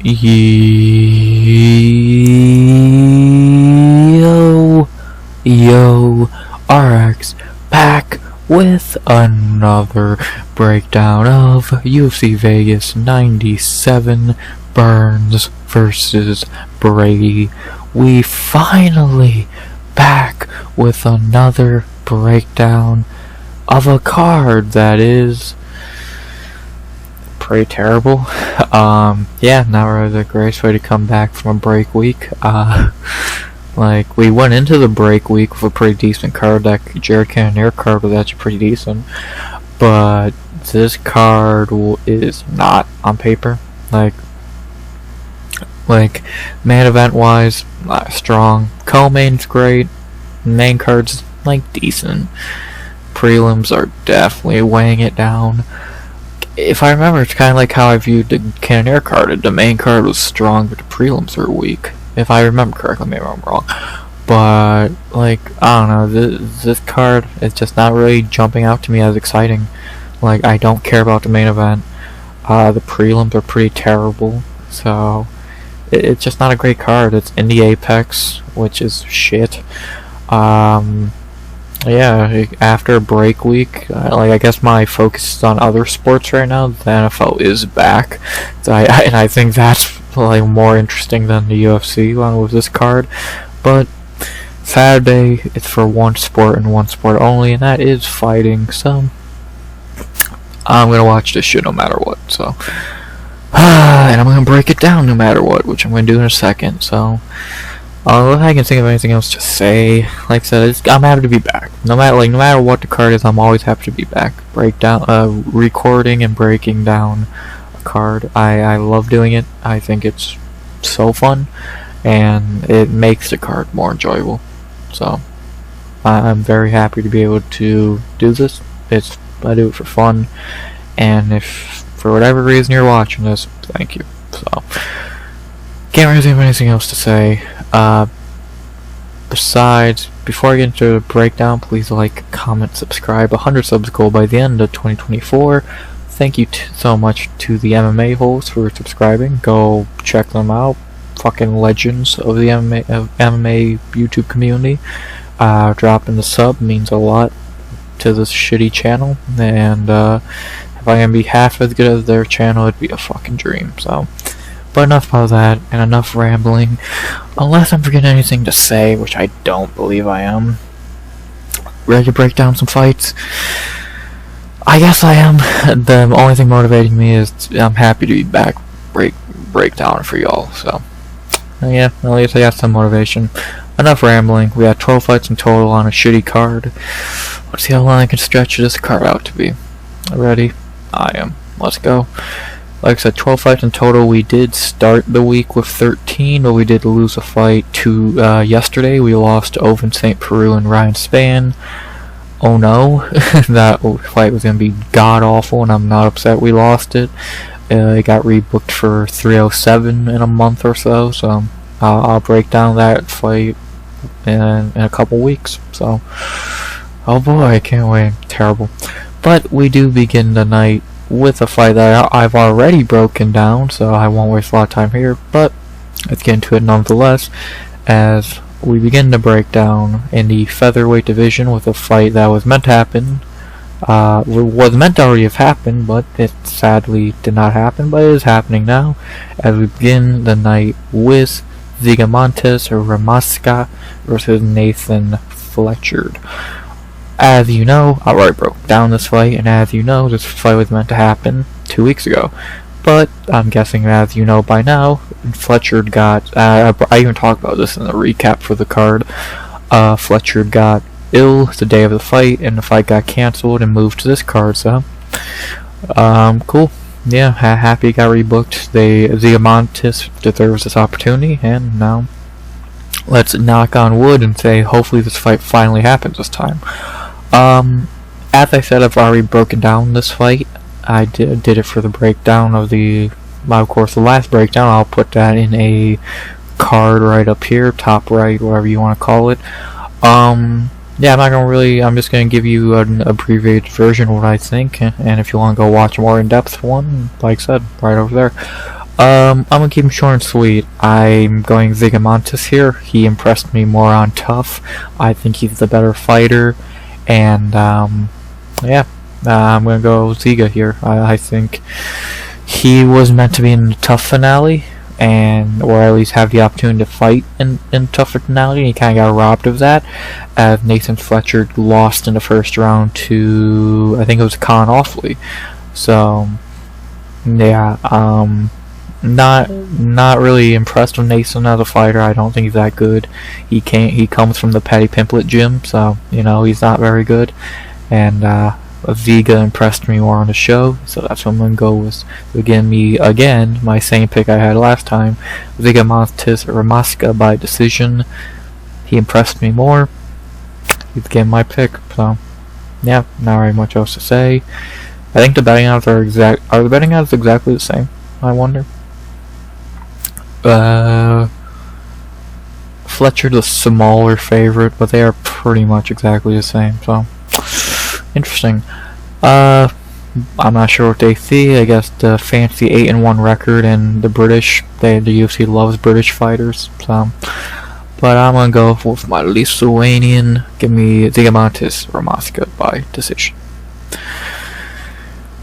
Yo, RX back with another breakdown of UFC Vegas 97 Burns versus Brady. We finally back with another breakdown of a card that is pretty terrible. Yeah, not really the greatest way to come back from a break week. Like, we went into the break week with a pretty decent card. That Jaqueline card was actually pretty decent, but this card is not on paper. Like main event wise, not strong. Co-main's great. Main card's like decent. Prelims are definitely weighing it down. If I remember, it's kind of like how I viewed the Cannoneer card. The main card was strong, but the prelims were weak. If I remember correctly, maybe I'm wrong. But, like, I don't know, this card is just not really jumping out to me as exciting. Like, I don't care about the main event. The prelims are pretty terrible. So, it's just not a great card. It's in the Apex, which is shit. Yeah, after a break week, I guess my focus is on other sports right now. The NFL is back, so and I think that's like more interesting than the UFC one with this card. But Saturday, it's for one sport and one sport only, and that is fighting. So I'm gonna watch this shit no matter what. So and I'm gonna break it down no matter what, which I'm gonna do in a second. So. If I can think of anything else to say, like I said, I'm happy to be back. No matter what the card is, I'm always happy to be back. Recording and breaking down a card. I love doing it. I think it's so fun, and it makes the card more enjoyable. So, I'm very happy to be able to do this. I do it for fun, and if for whatever reason you're watching this, thank you. So, can't really think of anything else to say. Besides, before I get into the breakdown, please like, comment, subscribe. 100 subs goal by the end of 2024. Thank you so much to the MMA hosts for subscribing. Go check them out. Fucking legends of the MMA YouTube community. Dropping the sub means a lot to this shitty channel, and if I can be half as good as their channel, it'd be a fucking dream. So. But enough about that, and enough rambling. Unless I'm forgetting anything to say, which I don't believe I am. Ready to break down some fights? I guess I am. The only thing motivating me is I'm happy to be back breakdown for y'all. So, yeah, at least I got some motivation. Enough rambling. We got 12 fights in total on a shitty card. Let's see how long I can stretch this card out to be. Ready? I am. Let's go. Like I said, 12 fights in total. We did start the week with 13, but we did lose a fight yesterday. We lost to Oven St. Peru and Ryan Spann. Oh no, that fight was going to be god-awful, and I'm not upset we lost it. It got rebooked for 307 in a month or so, so I'll break down that fight in a couple weeks. So, oh boy, I can't wait. Terrible. But we do begin the night with a fight that I've already broken down, so I won't waste a lot of time here, but let's get into it nonetheless, as we begin to break down in the featherweight division with a fight that was meant to happen, was meant to already have happened, but it sadly did not happen, but it is happening now, as we begin the night with Zygimantas or Ramaska versus Nathan Fletcher. As you know, I already broke down this fight, and as you know, this fight was meant to happen 2 weeks ago. But I'm guessing, as you know by now, Fletcher got, I even talked about this in the recap for the card, Fletcher got ill the day of the fight, and the fight got cancelled and moved to this card, so, cool. Yeah, happy it got rebooked. Zygimantas deserves this opportunity, and now, let's knock on wood and say, hopefully this fight finally happens this time. As I said, I've already broken down this fight. I did it for the breakdown of of course, the last breakdown. I'll put that in a card right up here, top right, whatever you want to call it. Yeah, I'm just gonna give you an abbreviated version of what I think, and if you want to go watch a more in-depth one, like I said, right over there. I'm gonna keep him short and sweet. I'm going Zygimantas here. He impressed me more on tough. I think he's the better fighter, and yeah, I'm gonna go Zyga here. I think he was meant to be in the tough finale, or at least have the opportunity to fight in tougher finale, and he kind of got robbed of that, as Nathan Fletcher lost in the first round to, I think it was Con Offley. So yeah, not really impressed with Nathan as a fighter. I don't think he's that good. He comes from the Paddy Pimblett gym, so you know he's not very good. And Zyga impressed me more on the show, so that's what I'm gonna go with. Again, my same pick I had last time, Zygimantas Ramaska by decision. He impressed me more. He's again my pick. So yeah, not very much else to say. I think the betting odds are the betting odds exactly the same? I wonder. Fletcher the smaller favorite, but they are pretty much exactly the same, so interesting. I'm not sure what they see. I guess the fancy 8-1 record and the UFC loves British fighters, so but I'm gonna go with my Lithuanian. Give me Zygimantas Ramaska by decision.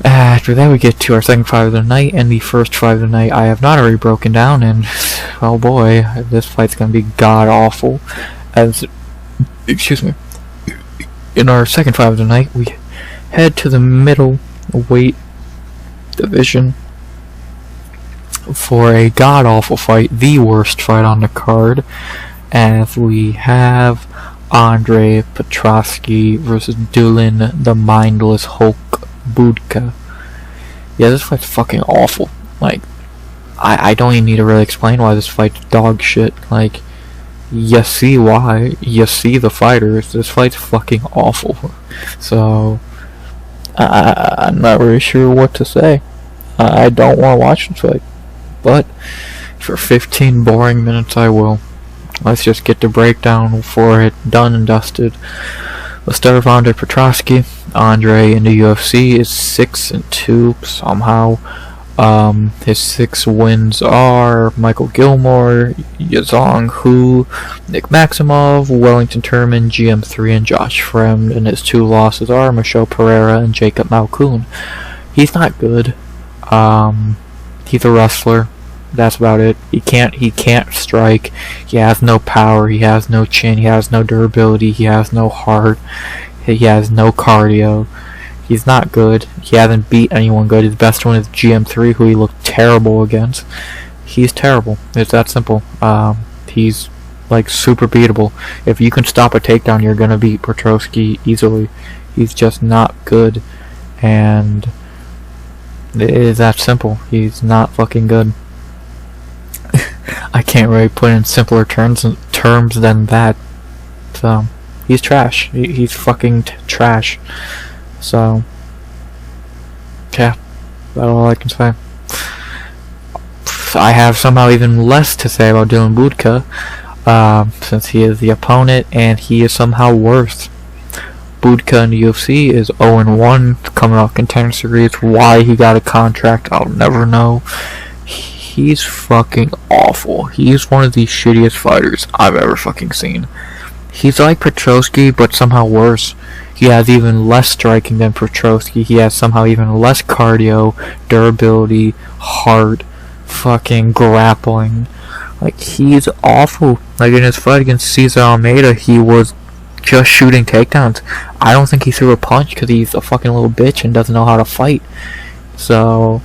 After that we get to our second fight of the night, and the first fight of the night I have not already broken down, and oh boy, this fight's gonna be god awful. Excuse me. In our second fight of the night, we head to the middleweight division for a god awful fight, the worst fight on the card, as we have André Petroski versus Durden, the mindless Hulk Budka. Yeah, this fight's fucking awful. Like, I don't even need to really explain why this fight's dog shit. Like, you see why. You see the fighters. This fight's fucking awful. So, I'm not really sure what to say. I don't want to watch this fight. But, for 15 boring minutes I will. Let's just get the breakdown for it done and dusted. Let's start with André Petroski. André in the UFC is 6-2 somehow. His 6 wins are Michael Gilmore, Yazong Hu, Nick Maximov, Wellington Turman, GM3, and Josh Fremd. And his 2 losses are Michelle Pereira and Jacob Malkoon. He's not good. He's a wrestler. That's about it. He can't strike. He has no power. He has no chin. He has no durability. He has no heart. He has no cardio. He's not good. He hasn't beat anyone good. His best one is GM3, who he looked terrible against. He's terrible. It's that simple. He's like super beatable. If you can stop a takedown, you're gonna beat Petroski easily. He's just not good, and it is that simple. He's not fucking good. I can't really put in simpler terms than that. So he's trash. He's fucking trash. So yeah, that's all I can say. I have somehow even less to say about Dylan Budka, since he is the opponent and he is somehow worse. Budka in the UFC is 0-1, coming off Contender Series. Why he got a contract, I'll never know. He's fucking awful. He's one of the shittiest fighters I've ever fucking seen. He's like Petroski, but somehow worse. He has even less striking than Petroski. He has somehow even less cardio, durability, heart, fucking grappling. Like, he's awful. Like, in his fight against Cesar Almeida, he was just shooting takedowns. I don't think he threw a punch because he's a fucking little bitch and doesn't know how to fight. So,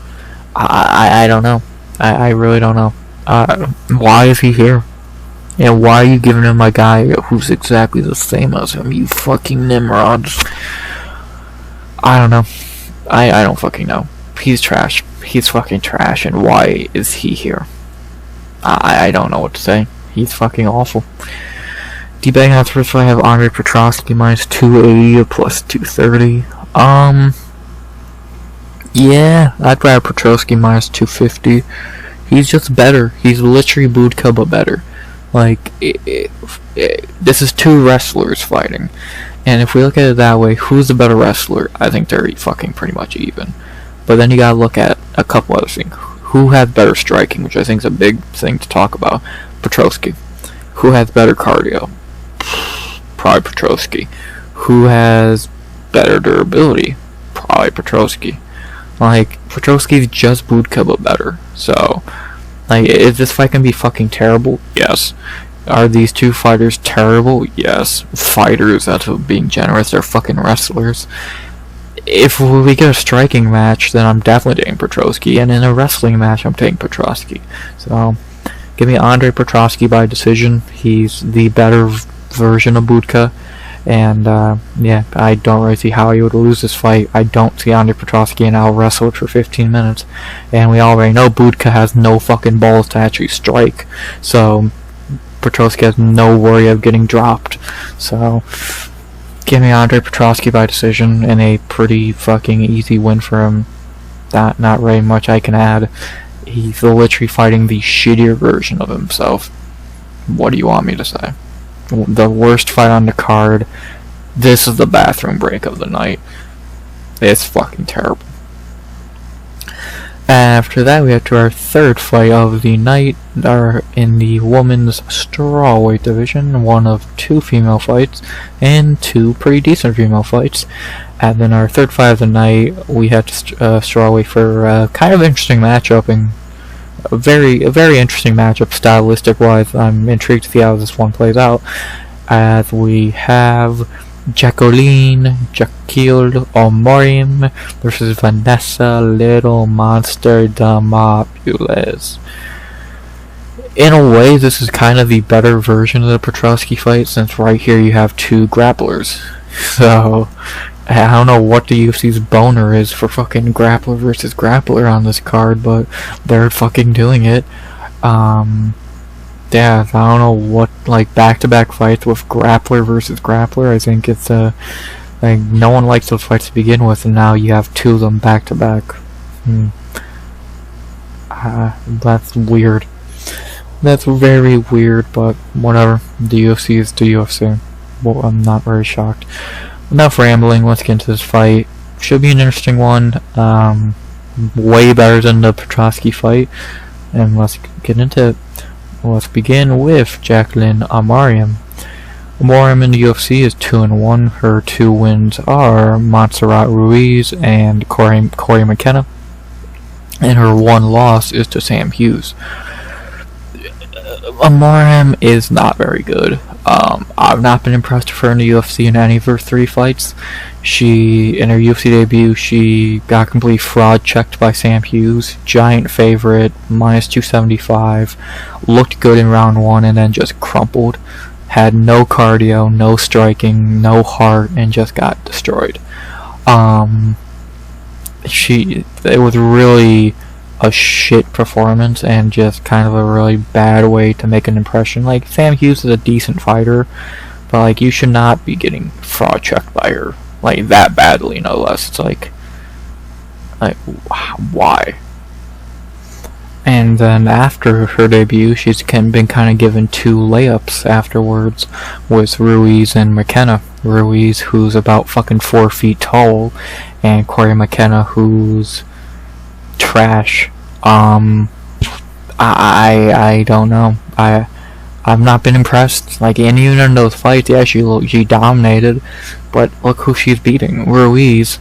I don't know. I really don't know. Why is he here? And why are you giving him a guy who's exactly the same as him, you fucking Nimrods? I don't know. I don't fucking know. He's trash. He's fucking trash, and why is he here? I don't know what to say. He's fucking awful. Debating on first I have André Petroski minus 280 plus 230. Yeah, I'd rather Petroski minus 250. He's just better. He's literally Budka, but better. Like, this is 2 wrestlers fighting. And if we look at it that way, who's the better wrestler? I think they're fucking pretty much even. But then you gotta look at a couple other things. Who has better striking, which I think is a big thing to talk about? Petroski. Who has better cardio? Probably Petroski. Who has better durability? Probably Petroski. Like, Petroski's just Budka but better. So, like, is this fight gonna be fucking terrible? Yes. Are these two fighters terrible? Yes. Fighters, that's being generous, they're fucking wrestlers. If we get a striking match, then I'm definitely taking Petroski, and in a wrestling match, I'm taking Petroski. So, give me André Petroski by decision. He's the better version of Budka, and yeah, I don't really see how he would lose this fight. I don't see André Petroski and I'll wrestle for 15 minutes, and we already know Budka has no fucking balls to actually strike, so Petroski has no worry of getting dropped. So, give me André Petroski by decision and a pretty fucking easy win for him. Not very much I can add. He's literally fighting the shittier version of himself. What do you want me to say? The worst fight on the card. This is the bathroom break of the night. It's fucking terrible. After that, we have to our third fight of the night, in the women's strawweight division, one of two female fights, and two pretty decent female fights. And then our third fight of the night, we had strawweight for kind of interesting matchup, and a very interesting matchup stylistic-wise. I'm intrigued to see how this one plays out, as we have Jaqueline Amorim versus Vanessa Little Monster Demopoulos. In a way, this is kind of the better version of the Petroski fight, since right here you have two grapplers. So, I don't know what the UFC's boner is for fucking grappler versus grappler on this card, but they're fucking doing it. Yeah, I don't know what, like, back-to-back fights with grappler versus grappler. I think it's, like, no one likes those fights to begin with, and now you have two of them back-to-back. That's weird. That's very weird, but whatever. The UFC is the UFC. Well, I'm not very shocked. Enough rambling, let's get into this fight. Should be an interesting one. Way better than the Petroski fight. And let's get into it. Let's begin with Jaqueline Amorim. Amorim in the UFC is 2-1. Her two wins are Montserrat Ruiz and Corey McKenna. And her one loss is to Sam Hughes. Amorim is not very good. I've not been impressed with her in the UFC in any of her three fights. In her UFC debut, she got completely fraud checked by Sam Hughes. Giant favorite, minus 275. Looked good in round one and then just crumpled. Had no cardio, no striking, no heart, and just got destroyed. It was really a shit performance and just kind of a really bad way to make an impression. Like, Sam Hughes is a decent fighter, but like, you should not be getting fraud checked by her like that badly, no less. It's like why? And then after her debut, she's been kind of given two layups afterwards with Ruiz and McKenna. Ruiz, who's about fucking 4 feet tall, and Corey McKenna, who's trash. I don't know. I've not been impressed. Like, and even in those fights, yeah, she dominated, but look who she's beating. Ruiz.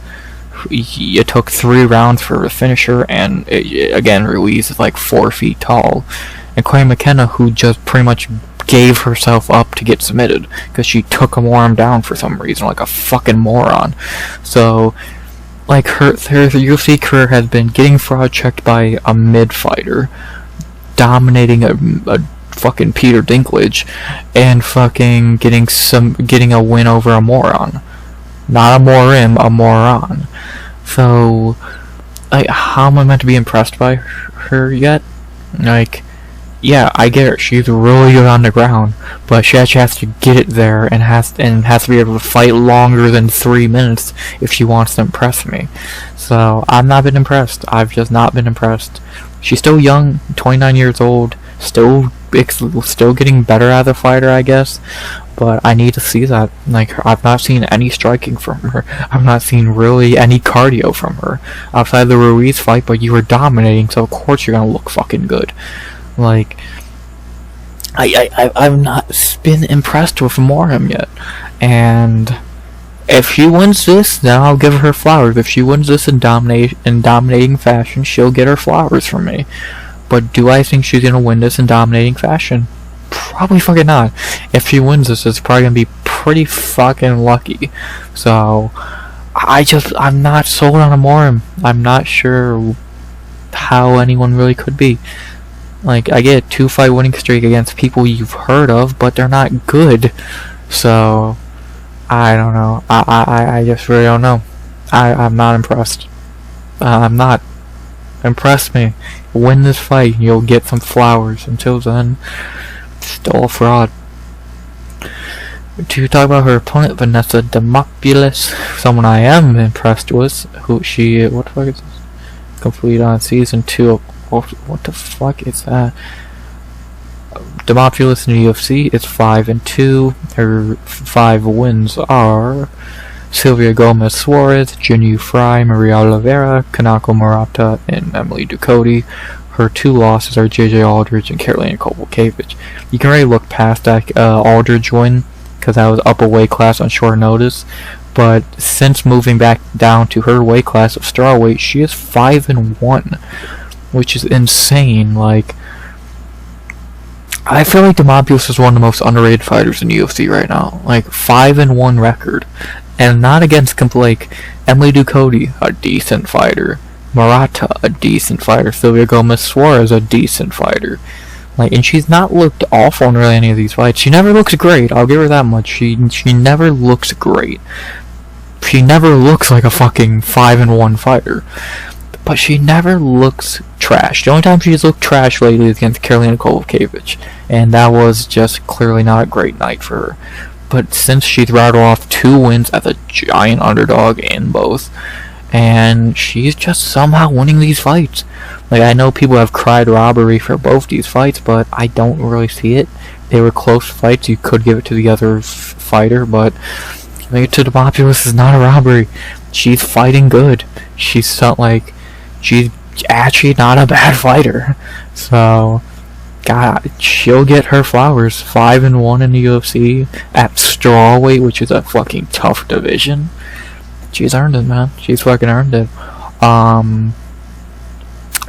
It took 3 rounds for the finisher, and again, Ruiz is like 4 feet tall, and Corey McKenna, who just pretty much gave herself up to get submitted because she took Amorim down for some reason, like a fucking moron. So, like, her UFC career has been getting fraud checked by a mid fighter, dominating a fucking Peter Dinklage, and fucking getting a win over a moron. Not a Amorim, a moron. So, like, how am I meant to be impressed by her yet? Like, yeah, I get her. She's really good on the ground, but she actually has to get it there and has to be able to fight longer than 3 minutes if she wants to impress me. So, I've not been impressed. I've just not been impressed. She's still young, 29 years old, still getting better as a fighter, I guess. but I need to see that. Like, I've not seen any striking from her. I've not seen really any cardio from her outside the Ruiz fight, but you were dominating, so of course you're gonna look fucking good. Like, I've not been impressed with Amorim yet, and if she wins this, then I'll give her flowers. If she wins this in dominating fashion, she'll get her flowers from me. But do I think she's gonna win this in dominating fashion? Probably fucking not. If she wins this, it's probably gonna be pretty fucking lucky. So, I'm not sold on Amorim. I'm not sure how anyone really could be. Like, I get a 2-fight winning streak against people you've heard of, but they're not good. So, I don't know. I just really don't know. I'm not impressed. I'm not. Impress me. Win this fight, you'll get some flowers. Until then, still a fraud. To talk about her opponent, Vanessa Demopoulos, someone I am impressed with. What the fuck is this? Complete on season 2. What the fuck is that? Demopoulos in the UFC is 5-2. Her 5 wins are Silvia Gomez Suarez, Jinyu Fry, Maria Oliveira, Kanako Marotte, and Emily Ducote. Her 2 losses are JJ Aldridge and Carolina Kowalkiewicz. You can already look past that Aldridge win, because that was up a weight class on short notice. But since moving back down to her weight class of strawweight, she is 5-1, which is insane. Like, I feel like Demopoulos is one of the most underrated fighters in UFC right now. Like, 5-1 record. And not against, like, Emily Ducote, a decent fighter. Marotte, a decent fighter. Silvia Gomez Suarez, a decent fighter. Like, and she's not looked awful in really any of these fights. She never looks great, I'll give her that much. She never looks great. She never looks like a fucking 5-1 fighter. But she never looks trash. The only time she's looked trash lately is against Carolina Kowalkiewicz, and that was just clearly not a great night for her. But since she's rattled off 2 wins as a giant underdog in both, and she's just somehow winning these fights. Like, I know people have cried robbery for both these fights, but I don't really see it. They were close fights. You could give it to the other fighter, but giving it to Demopoulos is not a robbery. She's fighting good. She's not like... She's actually not a bad fighter. So, God, she'll get her flowers. 5-1 in the UFC at strawweight, which is a fucking tough division. She's earned it, man. She's fucking earned it.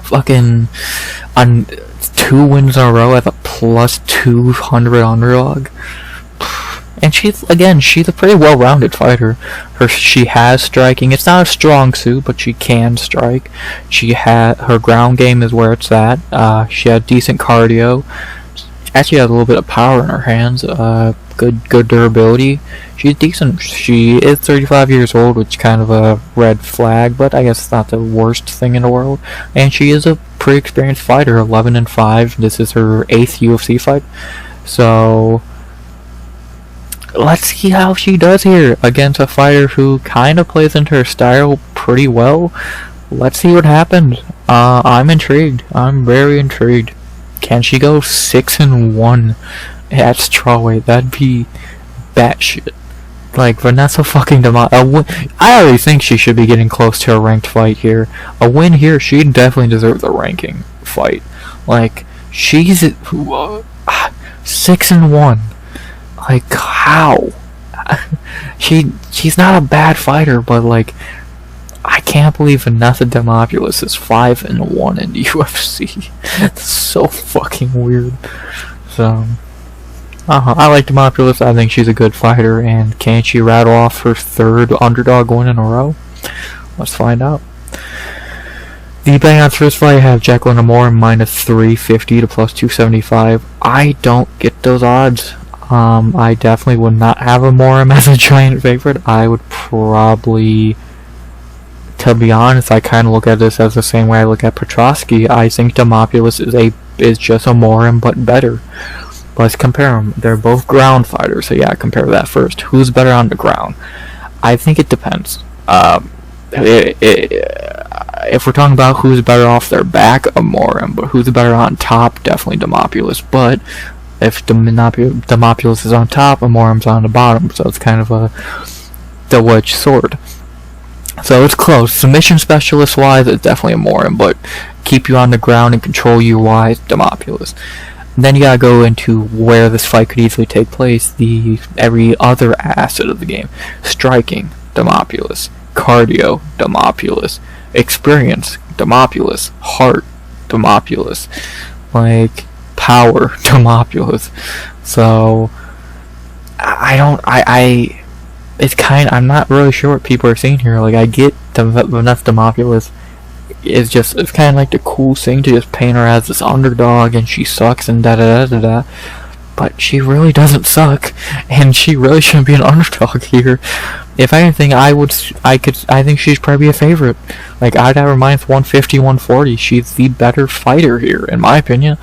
Fucking on 2 wins in a row as a plus 200 underdog. And she's a pretty well-rounded fighter. She has striking. It's not a strong suit, but she can strike. Her ground game is where it's at. She had decent cardio. Actually has a little bit of power in her hands. Good durability. She's decent. She is 35 years old, which is kind of a red flag, but I guess it's not the worst thing in the world. And she is a pretty experienced fighter. 11-5. This is her 8th UFC fight. So let's see how she does here against a fighter who kind of plays into her style pretty well. Let's see what happens. I'm intrigued. I'm very intrigued. Can she go 6-1 at strawweight? That'd be batshit. Like, Vanessa fucking Demopoulos. I already think she should be getting close to a ranked fight here. A win here, she'd definitely deserve the ranking fight. Like, she's 6-1. Like, how? She's not a bad fighter, but like, I can't believe Vanessa Demopoulos is 5-1 in the UFC. It's so fucking weird. So, I like Demopoulos. I think she's a good fighter, and can she rattle off her 3rd underdog win in a row? Let's find out. The betting odds for this fight have Jaqueline Amorim minus 350 to plus 275. I don't get those odds. I definitely would not have Amorim as a giant favorite. I would probably, to be honest, I kind of look at this as the same way I look at Petroski. I think Demopoulos is just Amorim, but better. Let's compare them. They're both ground fighters, so yeah, compare that first. Who's better on the ground? I think it depends. If we're talking about who's better off their back, Amorim, but who's better on top, definitely Demopoulos. But If Demopoulos is on top, Amorim's on the bottom, so it's kind of a double-edged sword. So it's close. Submission specialist-wise, it's definitely Amorim, but keep you on the ground and control you wise, Demopoulos. Then you gotta go into where this fight could easily take place, every other asset of the game. Striking, Demopoulos. Cardio, Demopoulos. Experience, Demopoulos. Heart, Demopoulos. Like, power, Demopoulos. So, I'm not really sure what people are saying here. Like, I get Vanessa Demopoulos it's kind of like the cool thing to just paint her as this underdog and she sucks and da-da-da-da-da. But she really doesn't suck, and she really shouldn't be an underdog here. If anything, I think she's probably a favorite. Like, I'd have her minus 150, 140. She's the better fighter here, in my opinion.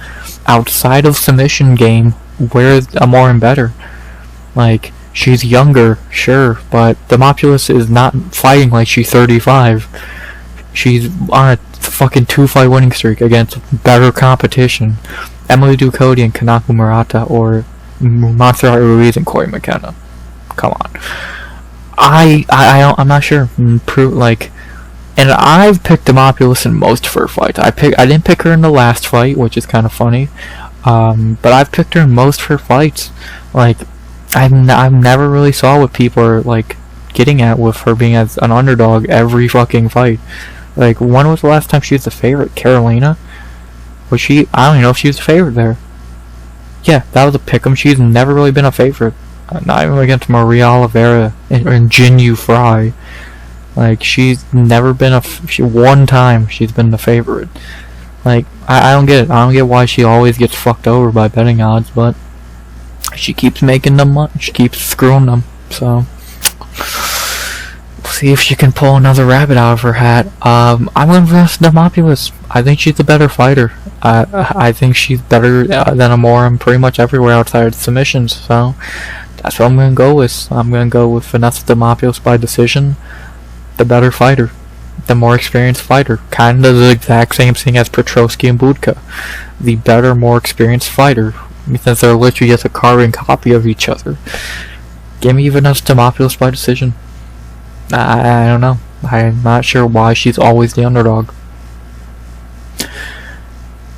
Outside of submission game, where's Amorim better? Like, she's younger, sure, but Demopoulos is not fighting like she's 35. She's on a fucking 2-fight winning streak against better competition. Emily Cody and Kanako Marotte, or Montserrat Ruiz and Corey McKenna. Come on. I'm not sure. And I've picked Demopoulos in most of her fights. I didn't pick her in the last fight, which is kind of funny. But I've picked her in most of her fights. Like, I've never really saw what people are like getting at with her being as an underdog every fucking fight. Like, when was the last time she was the favorite? Carolina? Was she? I don't even know if she was the favorite there. Yeah, that was a pick'em. She's never really been a favorite. Not even against Maria Oliveira and Jinyu Fry. Like, she's never been one time she's been the favorite. Like, I don't get it. I don't get why she always gets fucked over by betting odds, but she keeps making them up. She keeps screwing them. So, we'll see if she can pull another rabbit out of her hat. I'm going for Demopoulos. I think she's a better fighter. I think she's better than Amorim pretty much everywhere outside of submissions. So, that's what I'm going to go with. I'm going to go with Vanessa Demopoulos by decision. The better fighter. The more experienced fighter. Kind of the exact same thing as Petroski and Budka. The better, more experienced fighter. Since they're literally just a carbon copy of each other. Give me Vanessa Demopoulos by decision. I don't know. I'm not sure why she's always the underdog.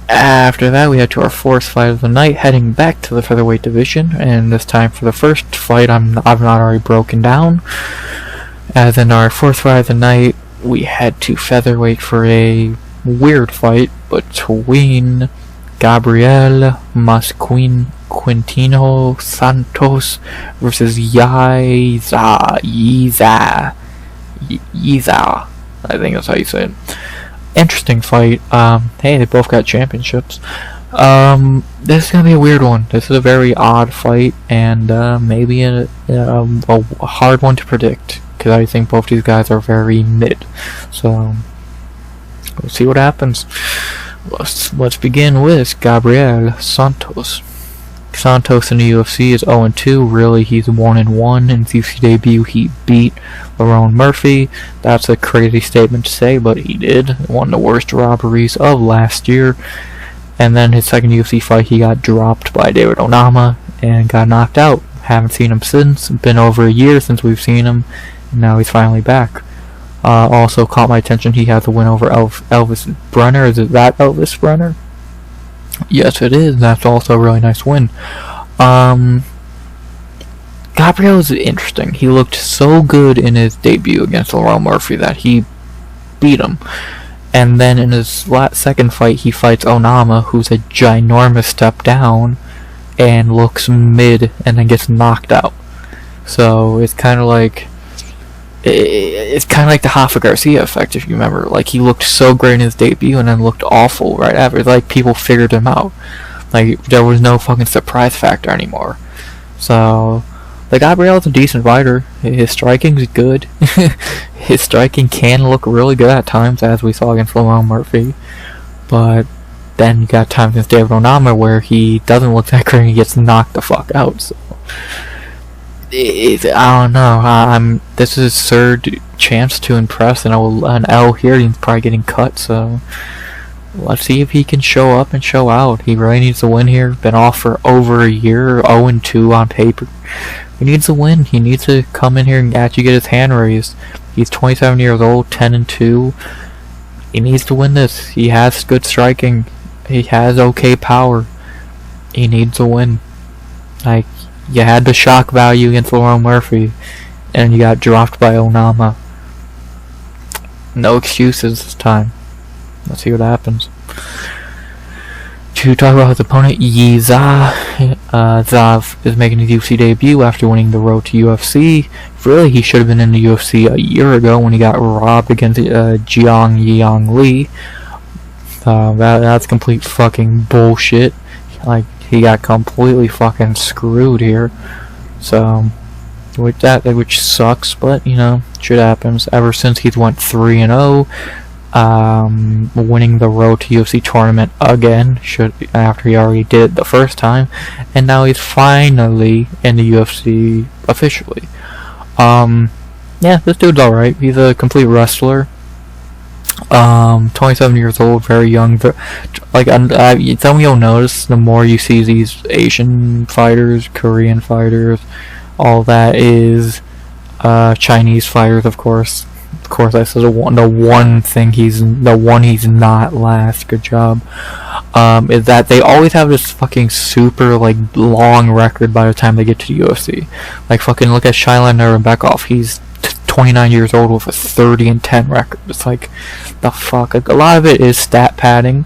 After that, we head to our fourth fight of the night, heading back to the featherweight division, and this time for the first fight, I've not already broken down. As in our fourth fight of the night, we head to featherweight for a weird fight between Gabriel Quintino Santos versus Yizha. I think that's how you say it. Interesting fight. Hey, they both got championships. This is gonna be a weird one. This is a very odd fight, and maybe a hard one to predict, because I think both these guys are very mid. So we'll see what happens. Let's begin with Gabriel Santos. Santos in the UFC is 0-2. Really, he's 1-1. In his UFC debut, he beat Lerone Murphy. That's a crazy statement to say, but he did. One of the worst robberies of last year. And then his second UFC fight, he got dropped by David Onama and got knocked out. Haven't seen him since. Been over a year since we've seen him. And now he's finally back. Also caught my attention, he has a win over Elvis Brenner. Is it that Elvis Brenner? Yes, it is. That's also a really nice win. Gabriel is interesting. He looked so good in his debut against Lerone Murphy that he beat him. And then in his second fight, he fights Onama, who's a ginormous step down, and looks mid, and then gets knocked out. So it's kind of like the Rafa Garcia effect, if you remember. Like, he looked so great in his debut and then looked awful right after. Like, people figured him out. Like, there was no fucking surprise factor anymore. So, the Gabriel's a decent fighter. His striking's good. His striking can look really good at times, as we saw against Lerone Murphy. But then you got times against David Onama where he doesn't look that great and he gets knocked the fuck out. So, I don't know. This is his third chance to impress, and an L here. He's probably getting cut. So let's see if he can show up and show out. He really needs to win here. Been off for over a year, 0-2 on paper. He needs to win. He needs to come in here and actually get his hand raised. He's 27 years old, 10-2. He needs to win this. He has good striking. He has okay power. He needs to win. Like, you had the shock value against Lerone Murphy, and you got dropped by Onama. No excuses this time. Let's see what happens. To talk about his opponent, Yizha. Zav is making his UFC debut after winning the road to UFC. Really, he should have been in the UFC a year ago when he got robbed against Jiang Yang Li. That's complete fucking bullshit. Like, he got completely fucking screwed here. So, which sucks, but you know, shit happens. Ever since he's went 3-0. Winning the road to UFC tournament again, after he already did it the first time, and now he's finally in the UFC officially. Yeah, this dude's alright. He's a complete wrestler. 27 years old, very young. Like, something you'll notice the more you see these Asian fighters, Korean fighters, all that is Chinese fighters, of course. Of course, I said the one he's not last. Good job. Is that they always have this fucking super like long record by the time they get to the UFC. Like fucking look at Shailin Nurmagomedov. He's 29 years old with a 30-10 record. It's like the fuck. Like, a lot of it is stat padding,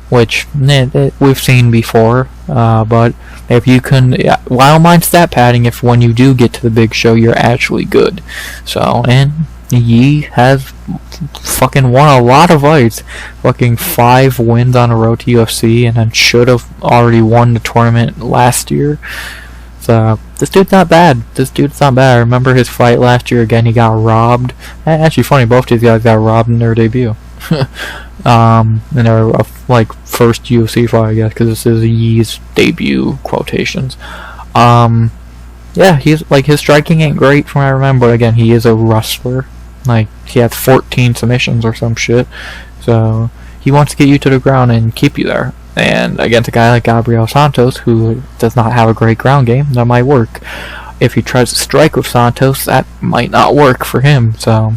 which we've seen before. But if you can, well, I don't mind stat padding if when you do get to the big show you're actually good. So and. Yi has fucking won a lot of fights. Fucking 5 wins on the road to UFC, and then should have already won the tournament last year. So this dude's not bad. I remember his fight last year. Again, he got robbed. Actually, funny, both these guys got robbed in their debut. In their like first UFC fight, I guess, because this is Yi's debut quotations. Yeah, he's like his striking ain't great from what I remember, but again, he is a wrestler. Like, he has 14 submissions or some shit. So, he wants to get you to the ground and keep you there. And against a guy like Gabriel Santos, who does not have a great ground game, that might work. If he tries to strike with Santos, that might not work for him. So,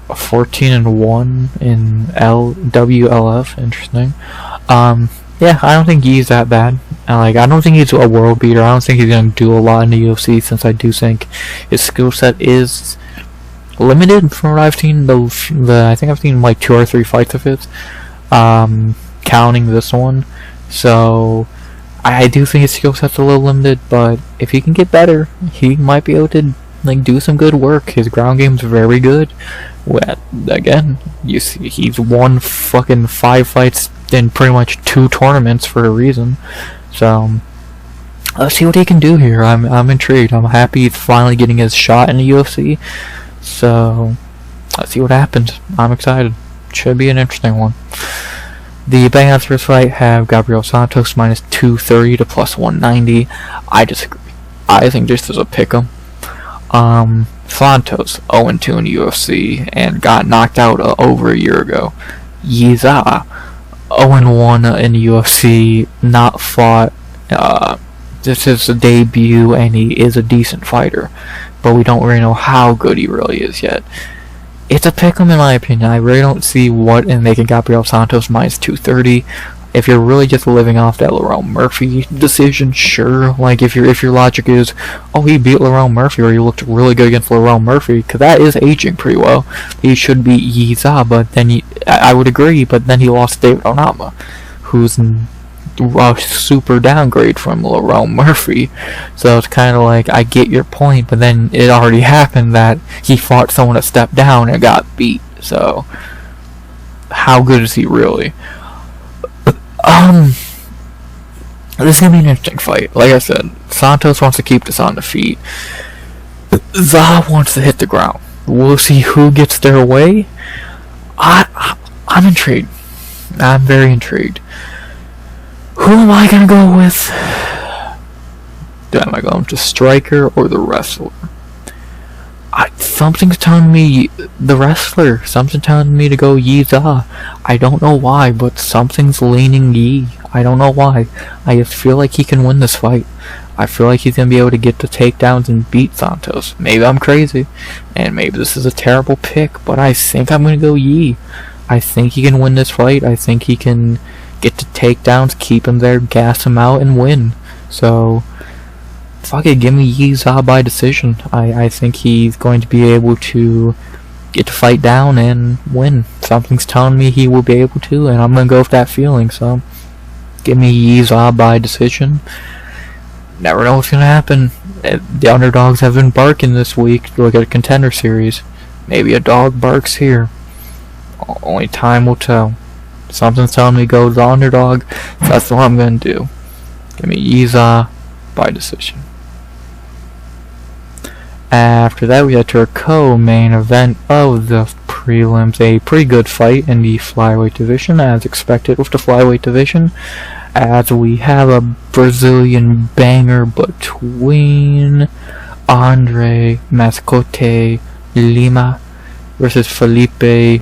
14-1 in WLF, interesting. Yeah, I don't think he's that bad. I don't think he's a world beater. I don't think he's gonna do a lot in the UFC, since I do think his skill set is limited from what I've seen. I think I've seen like 2 or 3 fights of his, counting this one. So I do think his skill set's a little limited, but if he can get better, he might be able to like do some good work. His ground game's very good. Well, again, you see, he's won fucking 5 fights in pretty much 2 tournaments for a reason. So let's see what he can do here. I'm intrigued. I'm happy he's finally getting his shot in the UFC. So let's see what happens. I'm excited. Should be an interesting one. The betting odds for this fight have Gabriel Santos minus 230 to plus 190. I disagree. I think this is a pick'em. Santos 0-2 in the UFC and got knocked out over a year ago. Yizha 0-1 in the UFC, not fought. This is a debut, and he is a decent fighter, but we don't really know how good he really is yet. It's a pick'em in my opinion. I really don't see what in making Gabriel Santos minus 230. If you're really just living off that Lerone Murphy decision, sure. Like if your logic is, oh, he beat Lerone Murphy, or he looked really good against Lerone Murphy, because that is aging pretty well. He should beat Yizha, but then I would agree. But then he lost David Onama, who's a super downgrade from Lerone Murphy. So it's kind of like, I get your point, but then it already happened that he fought someone that stepped down and got beat. So how good is he really? This is gonna be an interesting fight. Like I said, Santos wants to keep this on the feet. Za wants to hit the ground. We'll see who gets their way. I'm intrigued. I'm very intrigued. Who am I gonna go with? Am I going to striker or the wrestler? I something's telling me the wrestler. Something's telling me to go Yizha. I don't know why, but something's leaning Yi. I don't know why. I just feel like he can win this fight. I feel like he's going to be able to get the takedowns and beat Santos. Maybe I'm crazy, and maybe this is a terrible pick, but I think I'm going to go Yi. I think he can win this fight. I think he can get the takedowns, keep him there, gas him out, and win. So, fuck it, give me Yizha by decision. I think he's going to be able to get the fight down and win. Something's telling me he will be able to, and I'm going to go with that feeling. So, give me Yizha by decision. Never know what's going to happen. The underdogs have been barking this week to look at a contender series. Maybe a dog barks here. Only time will tell. Something's telling me to go the underdog. So that's what I'm going to do. Give me Yizha by decision. After that, we head to our co-main event of the prelims. A pretty good fight in the flyweight division, as expected with the flyweight division. As we have a Brazilian banger between André Mascote Lima versus Felipe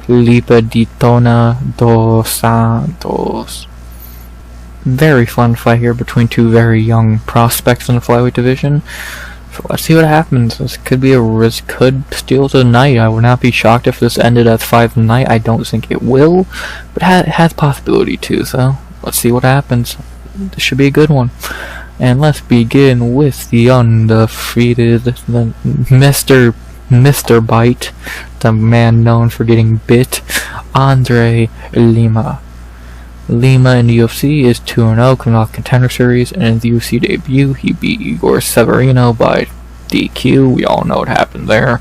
Ditona dos Santos. Very fun fight here between two very young prospects in the flyweight division. So let's see what happens. This could steal the night. I would not be shocked if this ended at 5 tonight. I don't think it will, but it has possibility to. So let's see what happens. This should be a good one. And let's begin with the undefeated, the Mr. Bite, the man known for getting bit, André Lima. Lima in the UFC is 2-0, coming off Contender Series, and in the UFC debut, he beat Igor Severino by DQ. We all know what happened there.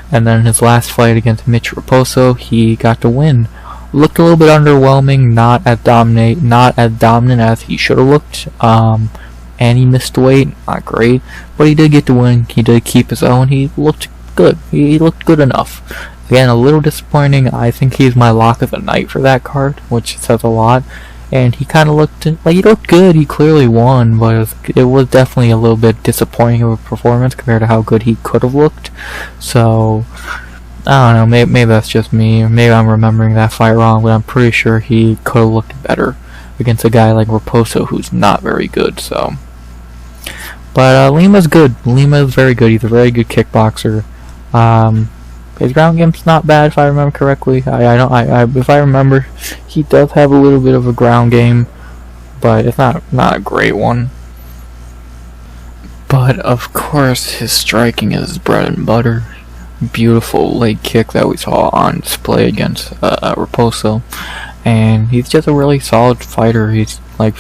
And then in his last fight against Mitch Raposo, he got the win. Looked a little bit underwhelming, not as dominant as he should have looked. And he missed weight, not great, but he did get the win. He did keep his own. He looked good. He looked good enough. Again, a little disappointing. I think he's my lock of the night for that card, which says a lot. And he kind of looked like he looked good. He clearly won, but it was definitely a little bit disappointing of a performance compared to how good he could have looked. So I don't know, maybe that's just me, maybe I'm remembering that fight wrong, but I'm pretty sure he could have looked better against a guy like Raposo, who's not very good, so. But Lima's good. Lima's very good. He's a very good kickboxer. His ground game's not bad, if I remember correctly. If I remember, he does have a little bit of a ground game, but it's not a great one. But of course, his striking is his bread and butter. Beautiful leg kick that we saw on display against Raposo, and he's just a really solid fighter. He's like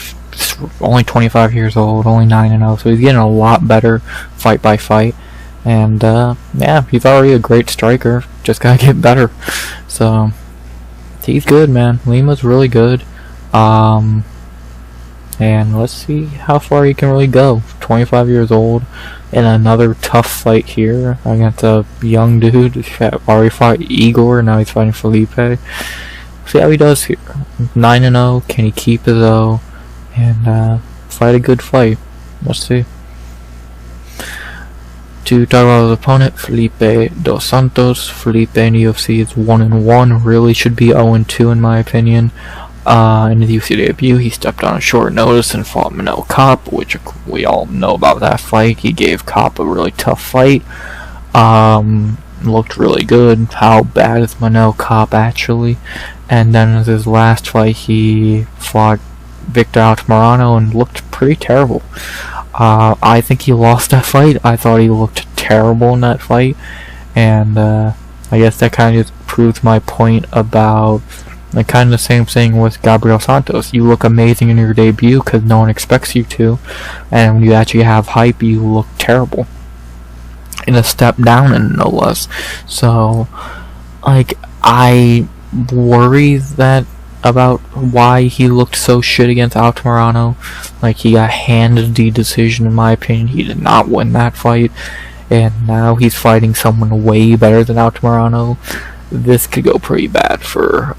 only 25 years old, only 9-0, so he's getting a lot better fight by fight. And yeah, he's already a great striker. Just gotta get better. So he's good, man. Lima's really good. And let's see how far he can really go. 25 years old, and another tough fight here against a young dude. Already fought Igor, now he's fighting Felipe. See how he does here. 9-0, can he keep his O and fight a good fight? Let's see. To talk about his opponent, Felipe dos Santos. Felipe in the UFC is 1-1, really should be 0-2 in my opinion. In the UFC debut, he stepped on a short notice and fought Manel Kopp, which we all know about that fight. He gave Kopp a really tough fight. Looked really good. How bad is Manel Kopp actually? And then in his last fight, he fought Victor Altamirano and looked pretty terrible. I think he lost that fight. I thought he looked terrible in that fight, and I guess that kind of just proves my point about. Like, kind of the same thing with Gabriel Santos. You look amazing in your debut because no one expects you to, and when you actually have hype, you look terrible. In a step down, and no less. So, like, I worry that about why he looked so shit against Altamirano. Like, he got handed the decision, in my opinion. He did not win that fight, and now he's fighting someone way better than Altamirano. This could go pretty bad for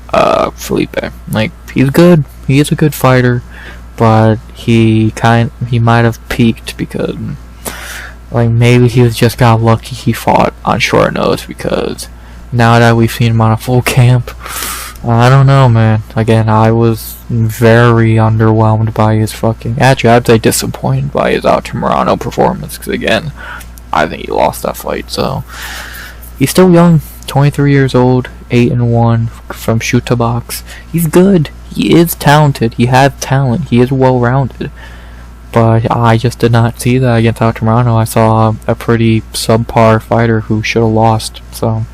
Felipe. Like, he's good. He is a good fighter, but he might have peaked because Like, maybe he just got lucky he fought on short notice, because now that we've seen him on a full camp, I don't know, man. Again, I was very underwhelmed by his fucking... Actually, I'd say disappointed by his Altamirano performance, because again, I think he lost that fight, so... He's still young, 23 years old, 8-1 from shoot to box. He's good. He is talented. He has talent. He is well-rounded. But I just did not see that against Altamirano. I saw a pretty subpar fighter who should have lost. So,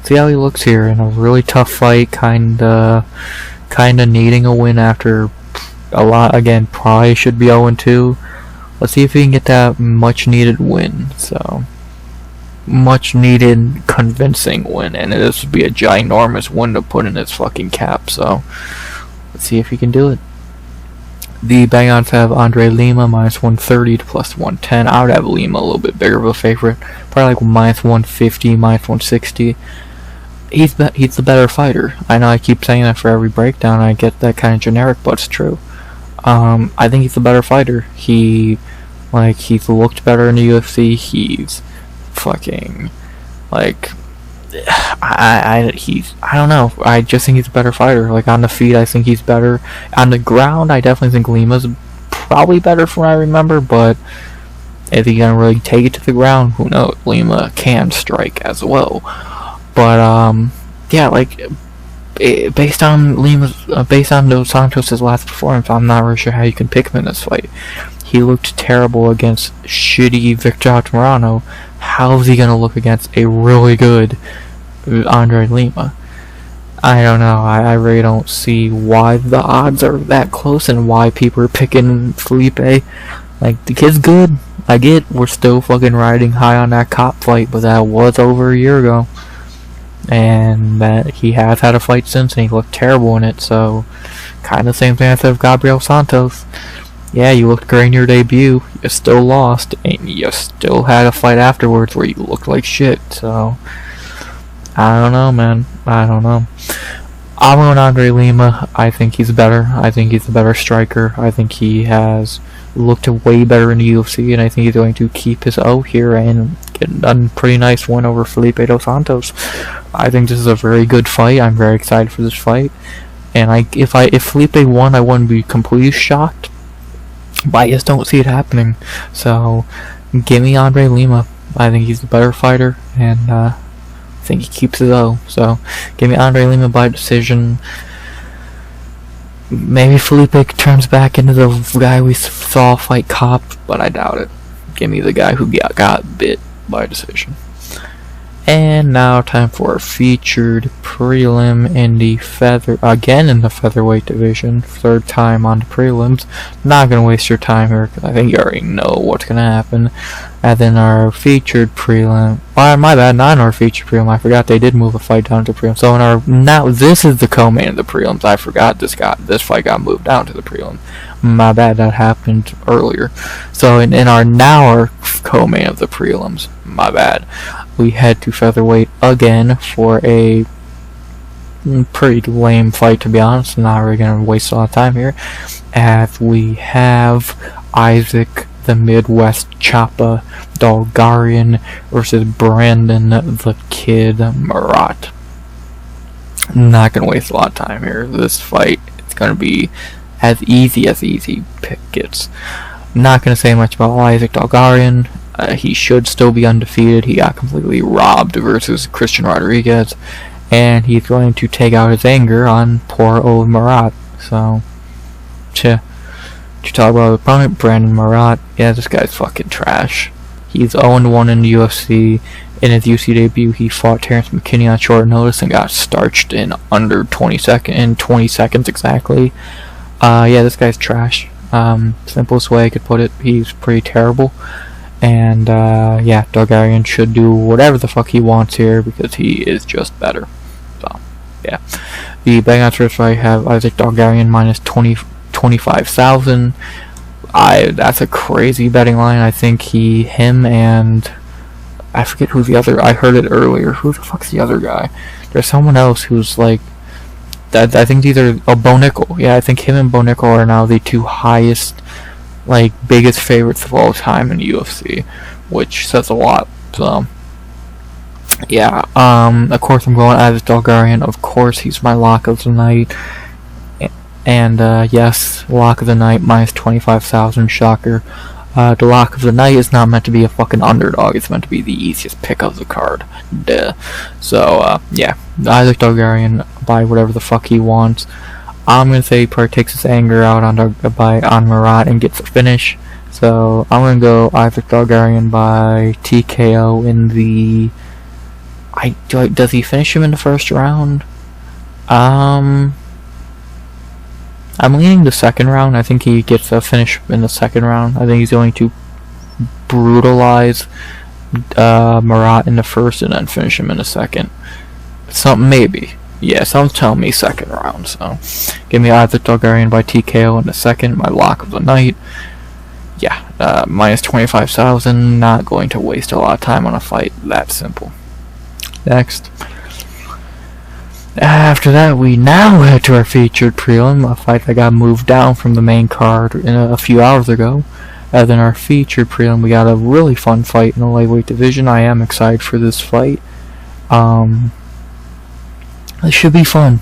see how he looks here in a really tough fight. Kinda needing a win after a lot. Again, probably should be 0-2. Let's see if he can get that much-needed win. So, much-needed, convincing win, and this would be a ginormous win to put in his fucking cap. So, let's see if he can do it. The betting odds have Andre Lima minus 130 to plus 110. I would have Lima a little bit bigger of a favorite, probably like minus 150, minus 160. He's the better fighter. I know I keep saying that for every breakdown. I get that kind of generic, but it's true. I think he's the better fighter. He's looked better in the UFC. He's fucking like. I don't know. I just think he's a better fighter. Like, on the feet, I think he's better. On the ground, I definitely think Lima's probably better from what I remember, but if he's gonna really take it to the ground, who knows? Lima can strike as well. But, yeah, like, based on Dos Santos' last performance, I'm not really sure how you can pick him in this fight. He looked terrible against shitty Victor Altamirano. How is he gonna look against a really good Andre Lima? I don't know. I really don't see why the odds are that close and why people are picking Felipe. Like, the kid's good. I get we're still fucking riding high on that cop fight, but that was over a year ago. And that he has had a fight since, and he looked terrible in it, so kind of same thing I said of Gabriel Santos. Yeah, you looked great in your debut, you still lost, and you still had a fight afterwards where you looked like shit, so... I don't know, man. I don't know. I'm on Andre Lima. I think he's better. I think he's a better striker. I think he has looked way better in the UFC, and I think he's going to keep his O here and get a pretty nice win over Felipe Dos Santos. I think this is a very good fight. I'm very excited for this fight. And if Felipe won, I wouldn't be completely shocked. But I just don't see it happening. So, give me Andre Lima. I think he's the better fighter, and I think he keeps it though. So, give me Andre Lima by decision. Maybe Felipe turns back into the guy we saw fight Cop, but I doubt it. Give me the guy who got bit by decision. And now time for a featured prelim in the featherweight division. Third time on the prelims. Not gonna waste your time here because I think you already know what's gonna happen. And then our featured prelim. My bad, not our featured prelim. I forgot they did move a fight down to prelim. So now this is the co-main of the prelims. I forgot this fight got moved down to the prelim. My bad, that happened earlier. So in our co-main of the prelims. My bad. We head to featherweight again for a pretty lame fight, to be honest. Not really going to waste a lot of time here. As we have Isaac the Midwest Choppa Dulgarian versus Brendon the Kid Marotte. Not going to waste a lot of time here. This fight, it's going to be as easy pick gets. Not going to say much about Isaac Dulgarian. He should still be undefeated. He got completely robbed versus Christian Rodriguez, and he's going to take out his anger on poor old Marotte. So, to talk about the opponent, Brendon Marotte, yeah, this guy's fucking trash. He's 0-1 in the UFC. In his UFC debut, he fought Terrence McKinney on short notice and got starched in under 20 seconds exactly. Yeah, this guy's trash. Simplest way I could put it, he's pretty terrible. And, yeah, Dulgarian should do whatever the fuck he wants here because he is just better. So, yeah. The betting odds for this fight have Isaac Dulgarian minus 25,000. That's a crazy betting line. I think him and I forget who the other, I heard it earlier. Who the fuck's the other guy? There's someone else who's like, I think these are, Bo Nickel. Yeah, I think him and Bo Nickel are now the two highest like biggest favorites of all time in the UFC, which says a lot. So yeah, of course I'm going Isaac Dulgarian. Of course he's my lock of the night. And yes, lock of the night minus 25,000. Shocker. The lock of the night is not meant to be a fucking underdog. It's meant to be the easiest pick of the card. Duh. So yeah, Isaac Dulgarian by whatever the fuck he wants. I'm gonna say he probably takes his anger out on Marotte and gets a finish. So I'm gonna go Isaac Dulgarian by TKO in the. Does he finish him in the first round? I'm leaning the second round. I think he gets a finish in the second round. I think he's going to brutalize Marotte in the first and then finish him in the second. Maybe. Yeah, someone's telling me second round. So give me Isaac Dulgarian by TKO in the second. My lock of the night. Yeah, minus 25,000. Not going to waste a lot of time on a fight. That simple. Next. After that, we now head to our featured prelim, a fight that got moved down from the main card a few hours ago. And then our featured prelim, we got a really fun fight in the lightweight division. I am excited for this fight. This should be fun.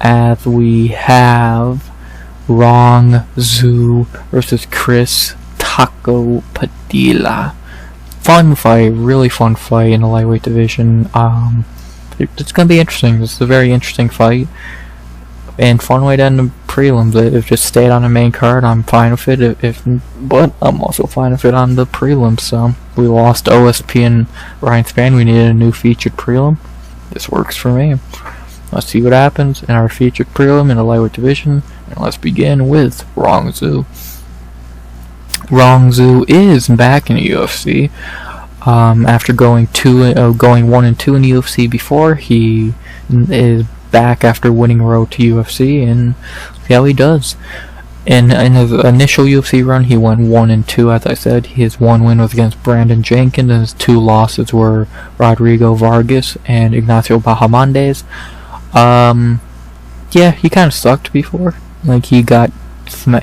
As we have Rongzhu versus Chris Taco Padilla. Fun fight, really fun fight in the lightweight division. It's going to be interesting. This is a very interesting fight. And fun way to end the prelims. If it just stayed on the main card, I'm fine with it. But I'm also fine with it on the prelims. So we lost OSP and Ryan Span. We needed a new featured prelim. This works for me. Let's see what happens in our featured prelim in the lightweight division. And let's begin with Rongzhu. Rongzhu is back in the UFC. After going 1-2 in the UFC before, he is back after winning road to UFC, and see how he does. In his initial UFC run, he went 1-2. As I said, his one win was against Brandon Jenkins, and his two losses were Rodrigo Vargas and Ignacio Bahamondes. Yeah, he kind of sucked before. Like he got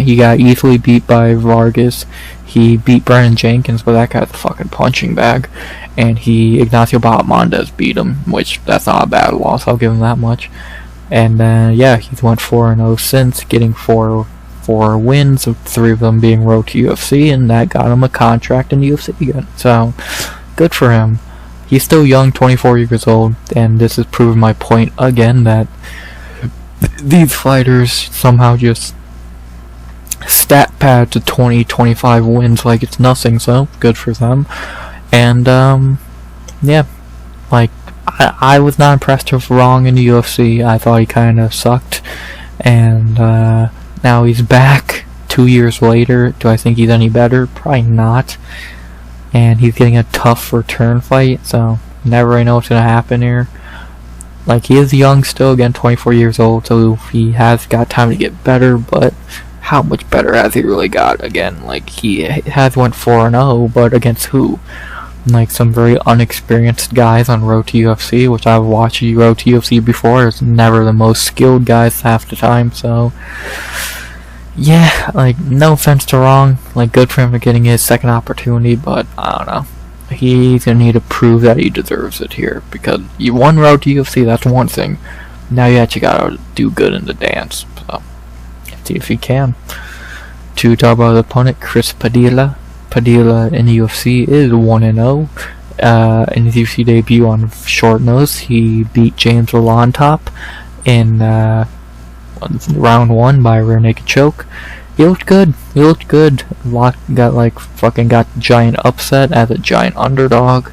easily beat by Vargas. He beat Brandon Jenkins, but that guy's a fucking punching bag. And Ignacio Bahamondes beat him, which that's not a bad loss, I'll give him that much. And yeah, he's went 4-0 since, getting four wins, 3 of them being road to UFC, and that got him a contract in the UFC again. So, good for him. He's still young, 24 years old, and this has proven my point again that these fighters somehow just stat pad to 20-25 wins like it's nothing, so good for them. And yeah, like I was not impressed with Rong in the UFC. I thought he kind of sucked, and now he's back 2 years later. Do I think he's any better? Probably not. And he's getting a tough return fight, so never really know what's gonna happen here. Like, he is young still, again, 24 years old, so he has got time to get better, but how much better has he really got? Again, like, he has went 4-0, but against who? Like, some very unexperienced guys on road to UFC, which I've watched road to UFC before. It's never the most skilled guys half the time, so yeah, like, no offense to Rong, like, good for him for getting his second opportunity, but I don't know. He's gonna need to prove that he deserves it here, because you won road to UFC, that's one thing. Now you actually gotta do good in the dance, so see if he can. To talk about the opponent, Chris Padilla. Padilla in the UFC is 1-0. In his UFC debut on short notice, he beat James Lalantop in round 1 by rear naked choke. He looked good. Got giant upset as a giant underdog,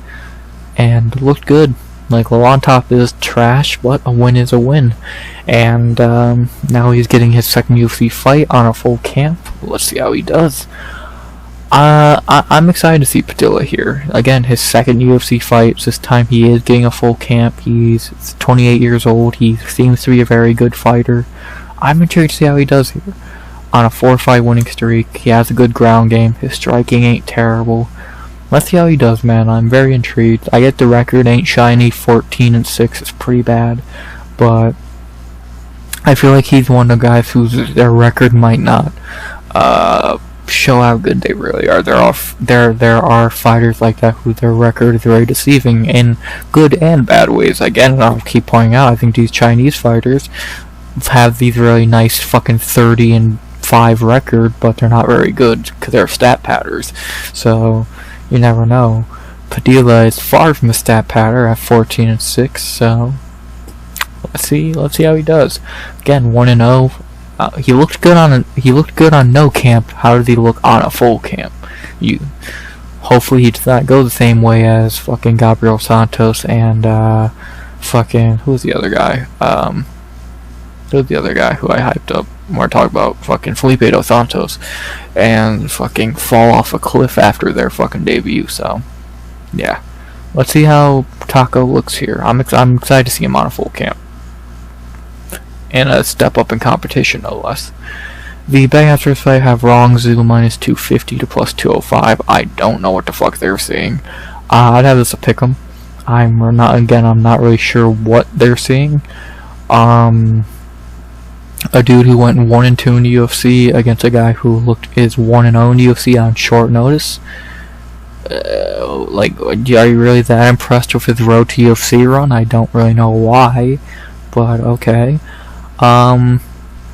and looked good. Like, Lalantop is trash, but a win is a win. And now he's getting his second UFC fight on a full camp. Let's see how he does. I'm excited to see Padilla here. Again, his second UFC fight. This time he is getting a full camp. He's 28 years old. He seems to be a very good fighter. I'm intrigued to see how he does here. On a 4-fight winning streak, he has a good ground game. His striking ain't terrible. Let's see how he does, man. I'm very intrigued. I get the record ain't shiny. 14-6 is pretty bad, but I feel like he's one of the guys whose their record might not show how good they really are. There are fighters like that who their record is very deceiving in good and bad ways. Again, I'll keep pointing out, I think these Chinese fighters have these really nice fucking 30-5 record, but they're not very good because they're stat patters. So you never know. Padilla is far from a stat patter at 14-6. So let's see how he does. Again, 1-0. He looked good on no camp. How does he look on a full camp? Hopefully he does not go the same way as fucking Gabriel Santos and fucking who's the other guy? Who's the other guy who I hyped up? We're talking about fucking Felipe dos Santos and fucking fall off a cliff after their fucking debut. So yeah, let's see how Taco looks here. I'm excited to see him on a full camp. And a step up in competition, no less. The betting odds for this fight have Rongzhu -250 to +205. I don't know what the fuck they're seeing. I'd have this a pick'em. I'm not really sure what they're seeing. A dude who went 1-2 in the UFC against a guy who is 1-0 in the UFC on short notice. Like, are you really that impressed with his road to UFC run? I don't really know why, but okay.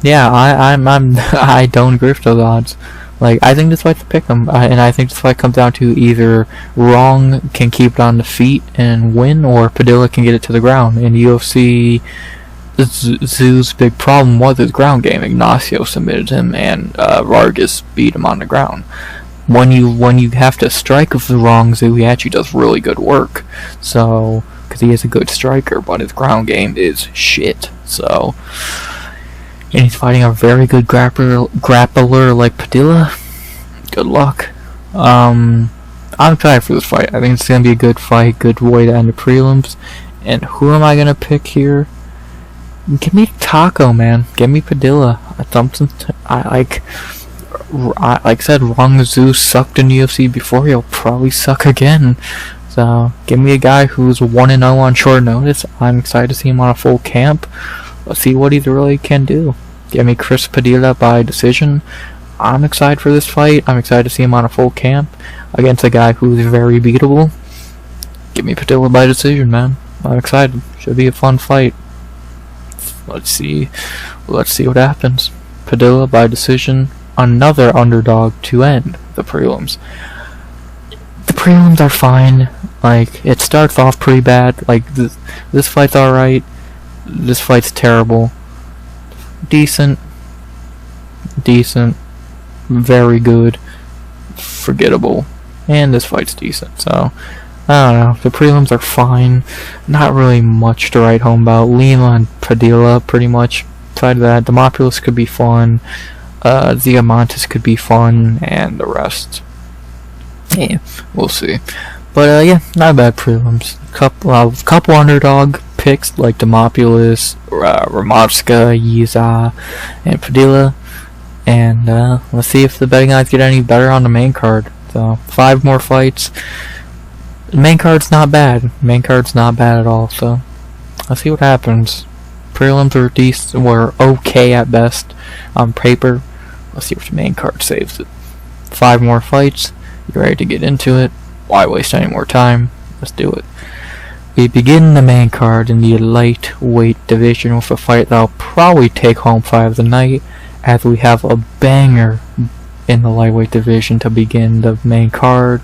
Yeah, I don't agree with those odds. Like, I think this fight's a pick'em, and I think this fight comes down to either Rong can keep it on the feet and win, or Padilla can get it to the ground. In UFC, Zhu's big problem was his ground game. Ignacio submitted him, and Vargas beat him on the ground. When you have to strike with the Rongzhu, he actually does really good work. So, because he is a good striker, but his ground game is shit. So, and he's fighting a very good grappler like Padilla. Good luck. I'm excited for this fight. I think it's gonna be a good fight, good way to end the prelims. And who am I gonna pick here? Give me Taco, man. Give me Padilla. Like I said, Rongzhu sucked in UFC before. He'll probably suck again. So give me a guy who's 1-0 on short notice. I'm excited to see him on a full camp. Let's see what he really can do. Give me Chris Padilla by decision. I'm excited for this fight. I'm excited to see him on a full camp against a guy who's very beatable. Give me Padilla by decision, man. I'm excited. Should be a fun fight. Let's see what happens. Padilla by decision. Another underdog to end the prelims. The prelims are fine. Like, it starts off pretty bad. Like, this fight's alright. This fight's terrible. Decent. Very good. Forgettable. And this fight's decent. So, I don't know. The prelims are fine. Not really much to write home about. Lima and Padilla, pretty much. Aside of that, Demopoulos could be fun. Zygimantas could be fun, and the rest, yeah, we'll see. But yeah, not bad prelims. Couple underdog picks like Demopoulos, Ramaska, Yizha, and Padilla, and let's see if the betting odds get any better on the main card. So 5 more fights. The main card's not bad. Main card's not bad at all. So let's see what happens. Prelims were decent, were okay at best on paper. Let's see if the main card saves it. 5 more fights. You ready to get into it? Why waste any more time? Let's do it. We begin the main card in the lightweight division with a fight that'll probably take home fight of the night, as we have a banger in the lightweight division to begin the main card,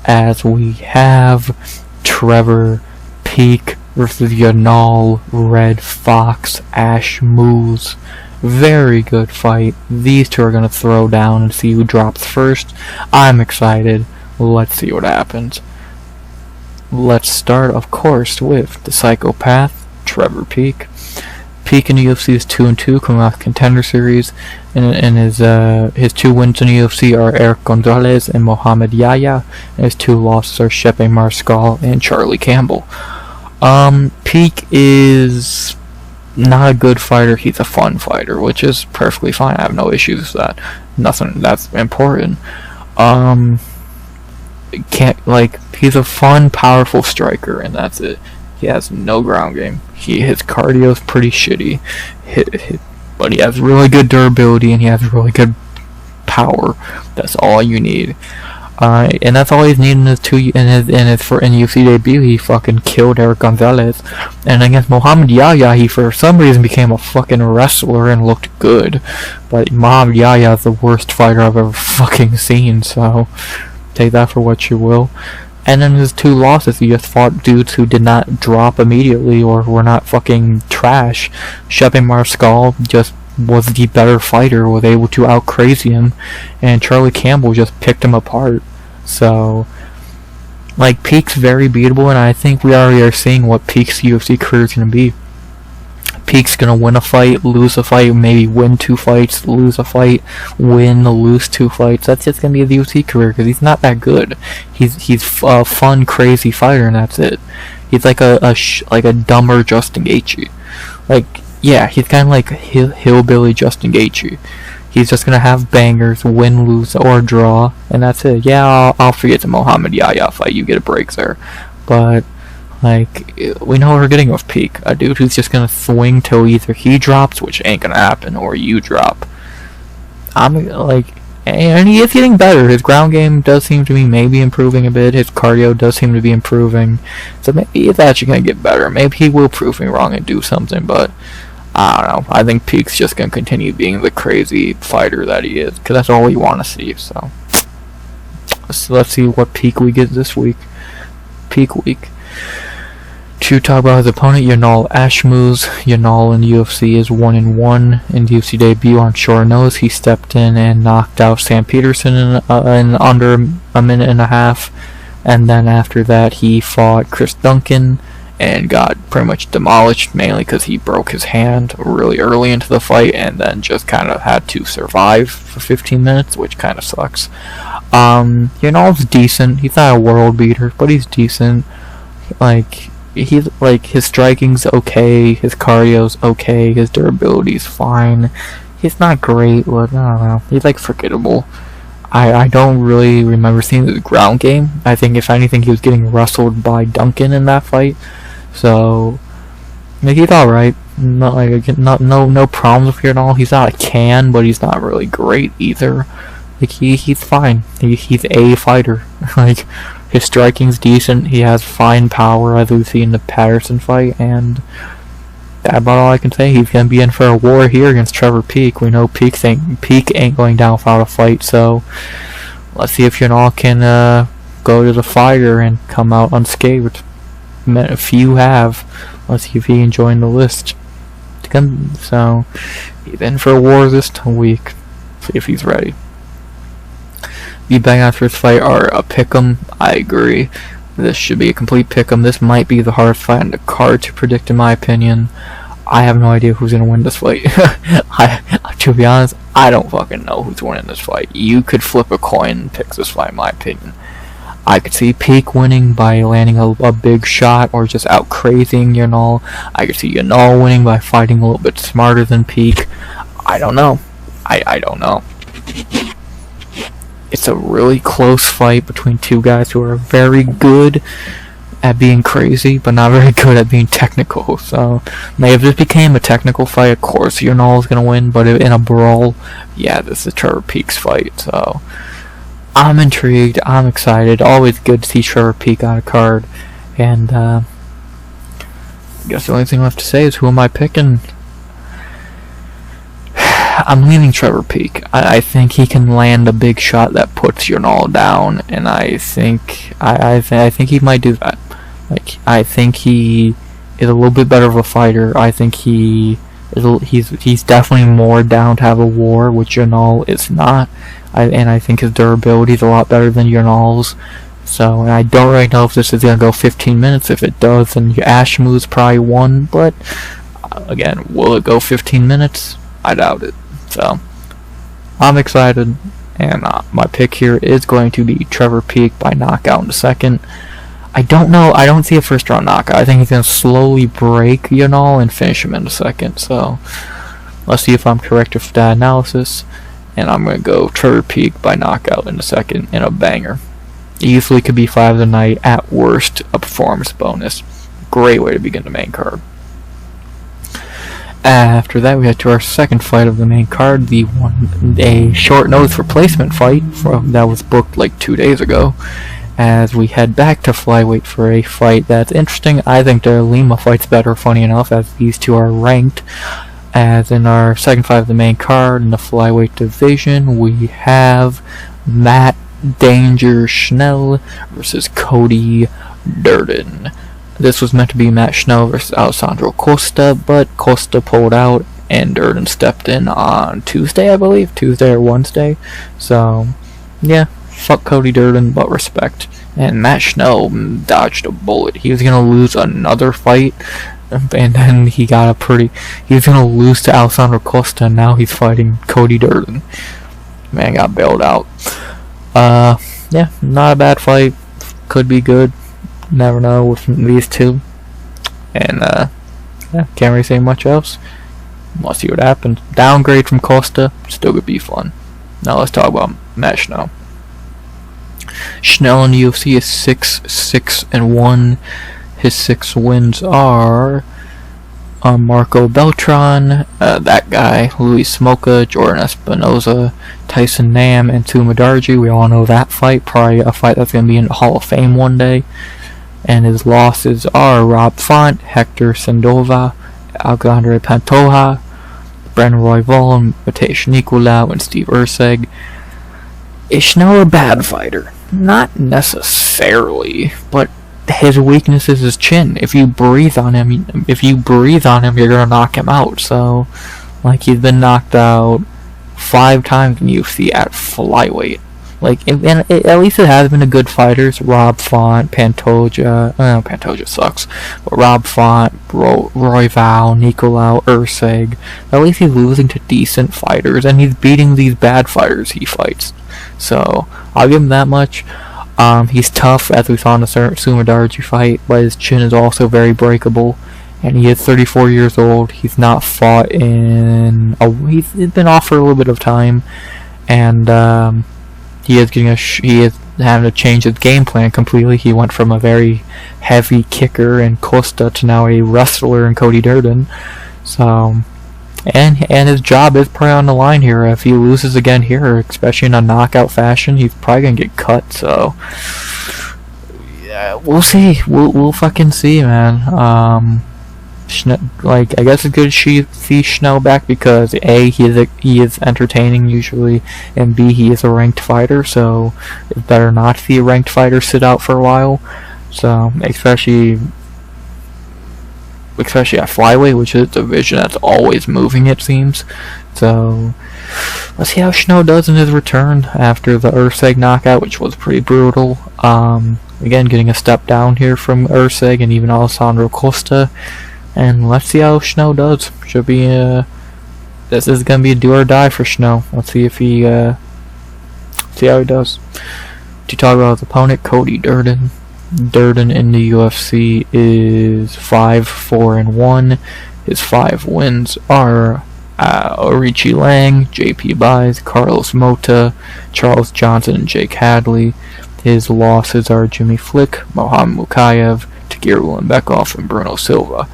as we have Trevor Peak versus Yanal, Red Fox, Ashmouz. Very good fight. These two are going to throw down and see who drops first. I'm excited. Let's see what happens. Let's start, of course, with the psychopath, Trevor Peak. Peak in the UFC is 2-2, coming off Contender Series, and his 2 wins in the UFC are Eric Gonzalez and Mohamed Yahya, and his 2 losses are Shepe Mariscal and Charlie Campbell. Peak is not a good fighter. He's a fun fighter, which is perfectly fine. I have no issues with that. Nothing that's important. He's a fun, powerful striker, and that's it. He has no ground game. His cardio is pretty shitty, but he has really good durability, and he has really good power. That's all you need. And that's all he's needed in his UFC debut. He fucking killed Eric Gonzalez, and against Muhammad Yahya, he for some reason became a fucking wrestler and looked good. But Muhammad Yahya is the worst fighter I've ever fucking seen. So take that for what you will. And then his 2 losses, he just fought dudes who did not drop immediately or were not fucking trash. Shepin Marscal just was the better fighter, was able to out-crazy him, and Charlie Campbell just picked him apart. So, like, Peak's very beatable, and I think we already are seeing what Peak's UFC career is going to be. Peak's going to win a fight, lose a fight, maybe win 2 fights, lose a fight, win, lose 2 fights. That's just going to be his UFC career, because he's not that good. He's a fun, crazy fighter, and that's it. He's like a dumber Justin Gaethje. Like, yeah, he's kind of like hillbilly Justin Gaethje. He's just going to have bangers, win, lose, or draw, and that's it. Yeah, I'll forget the Muhammad Yahya fight. You get a break there. But, like, we know what we're getting with Peak. A dude who's just going to swing till either he drops, which ain't going to happen, or you drop. And he is getting better. His ground game does seem to be maybe improving a bit. His cardio does seem to be improving. So maybe it's actually going to get better. Maybe he will prove me wrong and do something, but I don't know. I think Peak's just going to continue being the crazy fighter that he is, because that's all we want to see. So let's see what Peak we get this week. Peak week. To talk about his opponent, Yanal Ashmouz. Yanal in the UFC is 1-1 in the UFC debut on short notice. He stepped in and knocked out Sam Peterson in under a minute and a half, and then after that he fought Chris Duncan and got pretty much demolished, mainly because he broke his hand really early into the fight and then just kind of had to survive for 15 minutes, which kind of sucks. Yanal's decent. He's not a world beater, but he's decent. His striking's okay, his cardio's okay, his durability's fine. He's not great, but I don't know. He's like forgettable. I don't really remember seeing his ground game. I think if anything he was getting wrestled by Duncan in that fight. So he's alright. No problems with Yanal. He's not a can, but he's not really great either. Like he's fine. He's a fighter. Like his striking's decent. He has fine power, as we've seen in the Patterson fight, and that's about all I can say. He's gonna be in for a war here against Trevor Peak. We know Peak ain't going down without a fight. So let's see if Yanal can go to the fighter and come out unscathed. A few have. Let's see if he can join the list. So he's in for a war this week. See if he's ready. The bang after this fight are a pick'em. I agree. This should be a complete pick'em. This might be the hardest fight on the card to predict, in my opinion. I have no idea who's gonna win this fight. To be honest, I don't fucking know who's winning this fight. You could flip a coin and pick this fight, in my opinion. I could see Peak winning by landing a big shot or just out crazing Yanal. I could see Yanal winning by fighting a little bit smarter than Peak. I don't know. I don't know. It's a really close fight between two guys who are very good at being crazy, but not very good at being technical. So, if this became a technical fight, of course Yanal is going to win, but in a brawl, yeah, this is Trevor Peak's fight. So, I'm intrigued, I'm excited. Always good to see Trevor Peak on a card. And, I guess the only thing left to say is, who am I picking? I'm leaning Trevor Peak. I think he can land a big shot that puts Yanal down, and I think he might do that. Like, I think he is a little bit better of a fighter. I think he's definitely more down to have a war, which Yanal is not. And I think his durability is a lot better than Yanal's. So, and I don't really know if this is gonna go 15 minutes. If it does, then Ashmouz probably won. But again, will it go 15 minutes? I doubt it. So, I'm excited, and my pick here is going to be Trevor Peak by knockout in the second. I don't know, I don't see a first round knockout. I think he's going to slowly break Yanal and finish him in the second. So, let's see if I'm correct with that analysis. And I'm going to go Trevor Peak by knockout in the second in a banger. Easily could be 5 of the night, at worst a performance bonus. Great way to begin the main card. After that, we got to our second fight of the main card, a short notice replacement fight that was booked like 2 days ago. As we head back to flyweight for a fight that's interesting. I think the Lima fight's better, funny enough, as these two are ranked. As in our second fight of the main card in the flyweight division, we have Matt Danger Schnell versus Cody Durden. This was meant to be Matt Schnell versus Alessandro Costa, but Costa pulled out and Durden stepped in on Tuesday, I believe. Tuesday or Wednesday. So, yeah, fuck Cody Durden, but respect. And Matt Schnell dodged a bullet. He was going to lose another fight, and then he was going to lose to Alessandro Costa, and now he's fighting Cody Durden. Man got bailed out. Yeah, not a bad fight. Could be good. Never know with these two. And, yeah, can't really say much else. We'll see what happens. Downgrade from Costa, still could be fun. Now let's talk about Matt Schnell. Schnell in the UFC is 6-6-1. His 6 wins are Marco Beltran, that guy, Luis Smoka, Jordan Espinoza, Tyson Nam, and Tumadarji. We all know that fight. Probably a fight that's going to be in the Hall of Fame one day. And his losses are Rob Font, Hector Sendova, Alexandre Pantoja, Brennan Royval, Mateusz Nicolau, and Steve Urseg. Is Schnell a bad fighter? Not necessarily, but his weakness is his chin. If you breathe on him, you're gonna knock him out. So, like, he's been knocked out 5 times in UFC at flyweight. Like, and at least it has been a good fighters. Rob Font, Pantoja. Pantoja sucks. But Rob Font, Royval, Nicolau, Urseg. At least he's losing to decent fighters, and he's beating these bad fighters he fights. So, I'll give him that much. He's tough, as we saw in the Sumadarji fight, but his chin is also very breakable. And he is 34 years old. He's not fought in... he's been off for a little bit of time. And, he is having to change his game plan completely. He went from a very heavy kicker in Costa to now a wrestler in Cody Durden. So, and his job is probably on the line here. If he loses again here, especially in a knockout fashion, he's probably gonna get cut. So, yeah, we'll see. We'll fucking see, man. I guess it's good to see Schnell back because A, he is entertaining usually, and B, he is a ranked fighter, so it's better not to see a ranked fighter sit out for a while. So especially at flyweight, which is a division that's always moving, it seems. So let's see how Schnell does in his return after the Urseg knockout, which was pretty brutal. Again, getting a step down here from Urseg and even Alessandro Costa. And let's see how Schnell does. Should be this is gonna be a do or die for Schnell. Let's see if he see how he does. To talk about his opponent, Cody Durden. Durden in the UFC is 5-4-1. His 5 wins are Orichi Lang, JP Buys, Carlos Mota, Charles Johnson, and Jake Hadley. His losses are Jimmy Flick, Mohamed Mukayev, Tagir Ulanbekov, and Bruno Silva.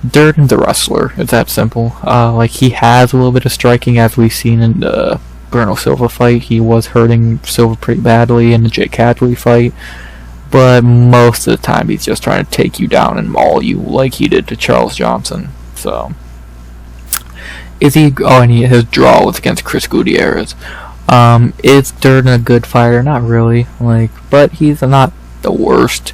Durden's a wrestler. It's that simple. Like, he has a little bit of striking, as we've seen in the Bruno Silva fight. He was hurting Silva pretty badly in the Jake Hadley fight. But most of the time, he's just trying to take you down and maul you like he did to Charles Johnson. So, is he? Oh, and his draw was against Chris Gutierrez. Is Durden a good fighter? Not really. Like, but he's not the worst.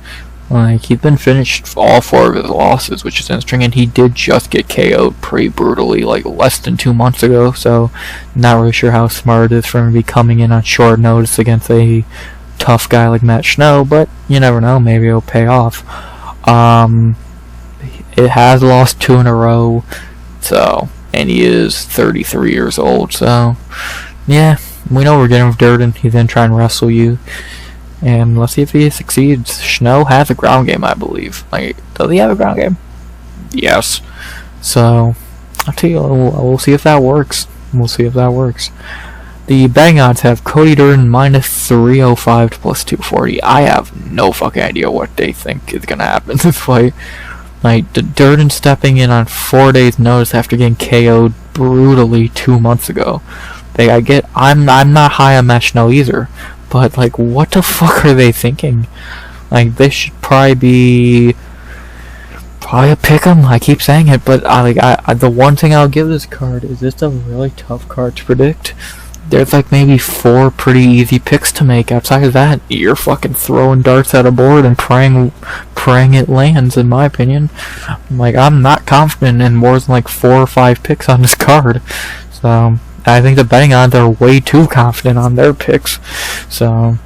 Like, he's been finished all 4 of his losses, which is interesting, and he did just get KO'd pretty brutally, like, less than 2 months ago, so not really sure how smart it is for him to be coming in on short notice against a tough guy like Matt Schnell, but you never know, maybe it'll pay off. It has lost 2 in a row, so, and he is 33 years old, so, yeah, we know we're getting with Durden. He's gonna try and wrestle you. And let's see if he succeeds. Schnell has a ground game, I believe. Like, does he have a ground game? Yes. So, I'll tell you, we'll see if that works. We'll see if that works. The betting odds have Cody Durden -305 to +240. I have no fucking idea what they think is gonna happen in this fight. Like, Durden stepping in on 4 days' notice after getting KO'd brutally 2 months ago. I'm not high on Matt Schnell either, but like, what the fuck are they thinking? Like, this should probably a pick'em. I keep saying it, but the one thing I'll give this card is it's a really tough card to predict. There's like maybe 4 pretty easy picks to make. Outside of that, you're fucking throwing darts at a board and praying it lands, in my opinion. Like, I'm not confident in more than like 4 or 5 picks on this card. So, I think the betting odds are way too confident on their picks. So,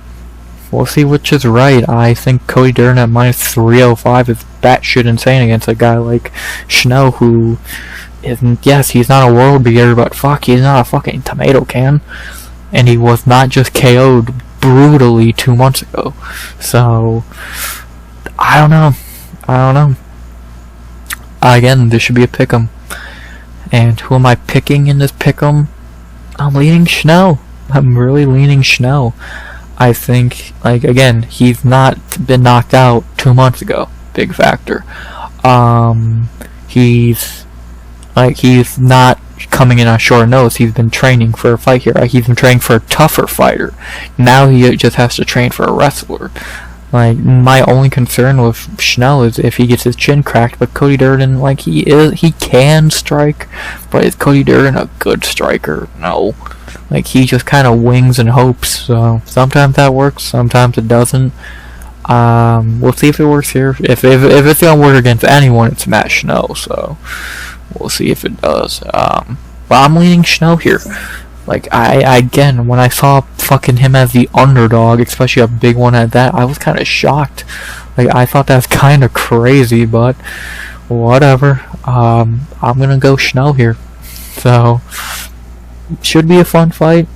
we'll see which is right. I think Cody Durden at minus 305 is batshit insane against a guy like Schnell, who isn't, yes, he's not a world beater, but fuck, he's not a fucking tomato can. And he was not just KO'd brutally 2 months ago. So, I don't know. Again, this should be a pick'em. And who am I picking in this pick'em? I'm leaning Schnell. I'm really leaning Schnell. I think, like, again, he's not been knocked out 2 months ago. Big factor. He's not coming in on short notice. He's been training for a fight here. He's been training for a tougher fighter. Now he just has to train for a wrestler. Like, my only concern with Schnell is if he gets his chin cracked, but Cody Durden, like, he can strike, but is Cody Durden a good striker? No. Like, he just kind of wings and hopes, so sometimes that works, sometimes it doesn't. We'll see if it works here. If it's gonna work against anyone, it's Matt Schnell, so we'll see if it does. But I'm leaning Schnell here. Like, again, when I saw fucking him as the underdog, especially a big one at that, I was kind of shocked. Like, I thought that's kind of crazy, but whatever. I'm gonna go Schnell here. So, should be a fun fight.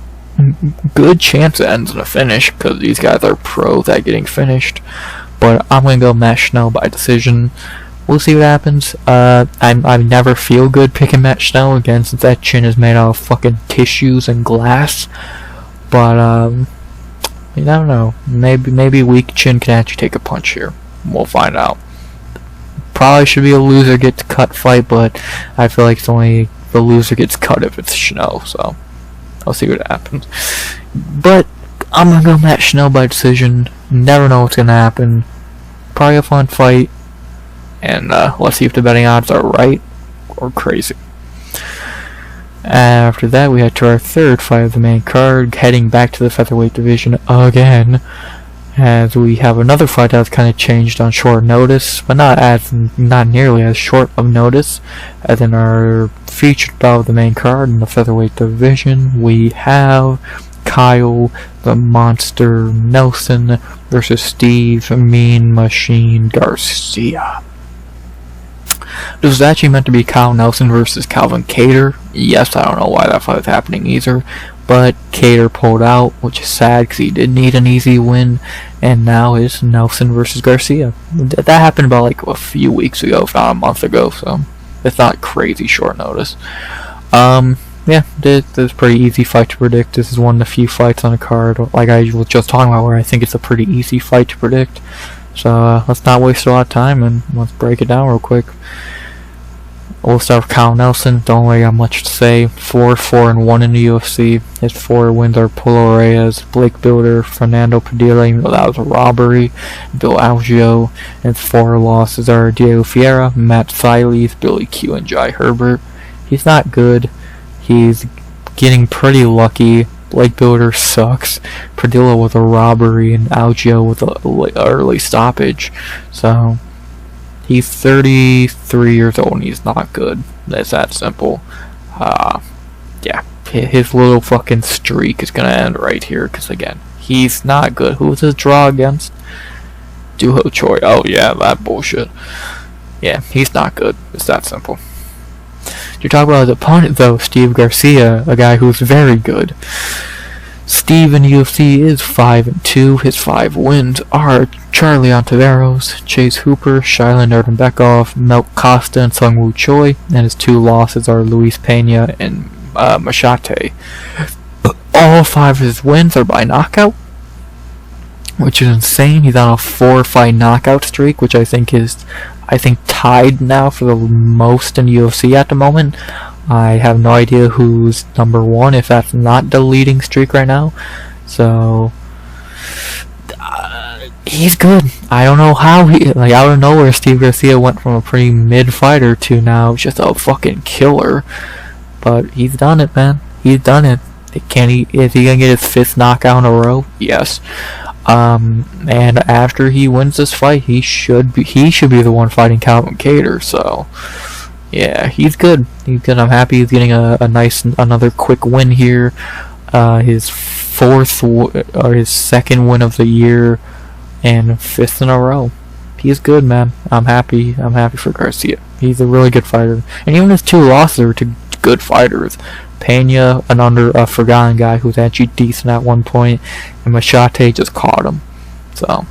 Good chance it ends in a finish, because these guys are pros at getting finished. But I'm gonna go Matt Schnell by decision. We'll see what happens. I never feel good picking Matt Schnell again, since that chin is made out of fucking tissues and glass. But you never know. Maybe weak chin can actually take a punch here. We'll find out. Probably should be a loser gets cut fight, but I feel like it's only the loser gets cut if it's Schnell. So I'll see what happens. But I'm gonna go Matt Schnell by decision. Never know what's gonna happen. Probably a fun fight. And let's see if the betting odds are right or crazy. After that, we head to our third fight of the main card, heading back to the featherweight division again, as we have another fight that's kind of changed on short notice, but not nearly as short of notice. As in our featured bout of the main card in the featherweight division, we have Kyle the Monster Nelson versus Steve Mean Machine Garcia. This was actually meant to be Kyle Nelson versus Calvin Kattar. Yes, I don't know why that fight was happening either, but Kattar pulled out, which is sad because he did need an easy win, and now it's Nelson versus Garcia. That happened about like a few weeks ago, if not a month ago, so it's not crazy short notice. Yeah, this is a pretty easy fight to predict. This is one of the few fights on the card, like I was just talking about, where I think it's a pretty easy fight to predict. So let's not waste a lot of time and let's break it down real quick. We'll start with Kyle Nelson. Don't really got much to say. 4-4-1 in the UFC. His 4 wins are Polo Reyes, Blake Builder, Fernando Padilla, even though that was a robbery, Bill Algeo. And 4 losses are Diego Ferreira, Matt Siles, Billy Q, and Jai Herbert. He's not good. He's getting pretty lucky. Blake Builder sucks. Padilla with a robbery, and Algeo with an early stoppage. So he's 33 years old and he's not good. It's that simple. Yeah, his little fucking streak is gonna end right here, because again, he's not good. Who was his draw against? Duho Choi. Oh yeah, that bullshit. Yeah, he's not good. It's that simple. You're talking about his opponent though, Steve Garcia, a guy who's very good. Steve in UFC is 5-2. His 5 wins are Charlie Ontiveros, Chase Hooper, Shilan Erdenbekoff, Melk Costa, and Sungwoo Choi. And his 2 losses are Luis Pena and Machete. All 5 of his wins are by knockout, which is insane. He's on a 4-fight knockout streak, which I think is I think, tied now for the most in UFC at the moment. I have no idea who's number one, if that's not the leading streak right now. So he's good. I don't know how out of nowhere, Steve Garcia went from a pretty mid fighter to now just a fucking killer. But he's done it, man. He's done it. Is he gonna get his 5th knockout in a row? Yes. And after he wins this fight, he should be the one fighting Calvin Kattar. So yeah, he's good. He's good. I'm happy he's getting another quick win here. His 2nd win of the year and 5th in a row. He's good, man. I'm happy for Garcia. He's a really good fighter, and even his 2 losses are to good fighters. Pena, a forgotten guy who's actually decent at one point, and Machete just caught him. So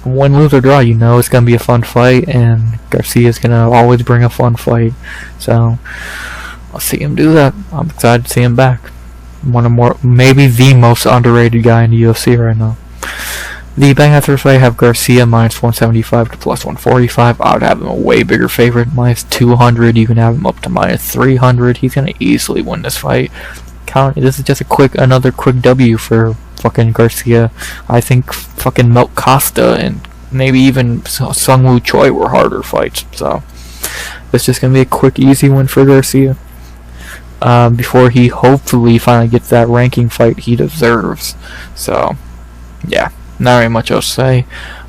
win, lose, or draw, you know it's gonna be a fun fight, and Garcia's gonna always bring a fun fight. So I'll see him do that. I'm excited to see him back. Maybe the most underrated guy in the UFC right now. The betting at first fight, I have Garcia minus 175 to plus 145. I would have him a way bigger favorite, minus 200. You can have him up to minus 300. He's gonna easily win this fight. This is just another quick W for fucking Garcia. I think fucking Milk Costa and maybe even Sungwoo Choi were harder fights. So it's just gonna be a quick, easy win for Garcia. Before he hopefully finally gets that ranking fight he deserves. So yeah. Not very much else to say.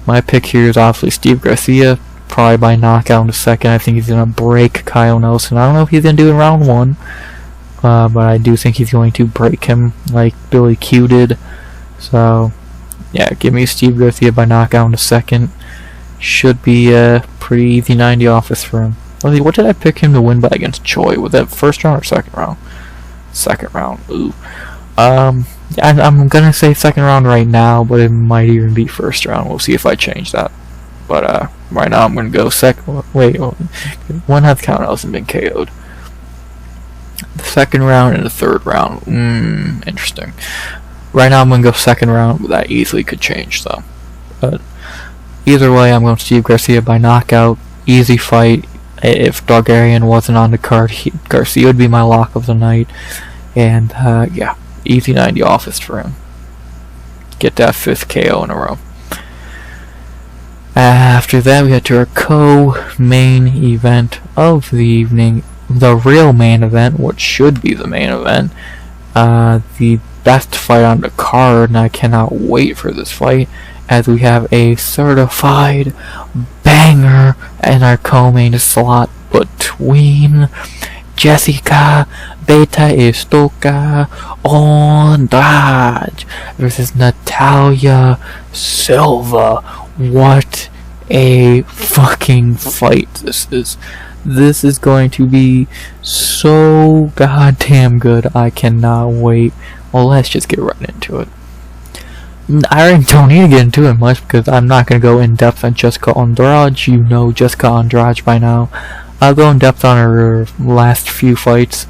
My pick here is obviously Steve Garcia, probably by knockout in the 2nd. I think he's going to break Kyle Nelson. I don't know if he's going to do it in round 1, but I do think he's going to break him like Billy Q did. So, yeah, give me Steve Garcia by knockout in the 2nd. Should be a pretty easy 90 office for him. What did I pick him to win by against Choi? Was that 1st round or 2nd round? 2nd round. Ooh. I'm gonna say 2nd round right now, but it might even be 1st round. We'll see if I change that. But right now I'm gonna go Wait, one has count else and been KO'd. The 2nd round and the 3rd round. Interesting. Right now I'm gonna go 2nd round, but that easily could change though. But either way, I'm going Steve Garcia by knockout. Easy fight. If Dulgarian wasn't on the card, Garcia would be my lock of the night. And yeah. Easy 90 office for him. Get that 5th KO in a row. After that, we got to our co-main event of the evening. The real main event, what should be the main event. The best fight on the card, and I cannot wait for this fight, as we have a certified banger in our co-main slot between Jéssica Beta Estoca Andrade versus Natalia Silva. What a fucking fight this is. This is going to be so goddamn good. I cannot wait. Well, let's just get right into it. I already don't need to get into it much because I'm not going to go in depth on Jéssica Andrade. You know Jéssica Andrade by now. I'll go in depth on her last few fights.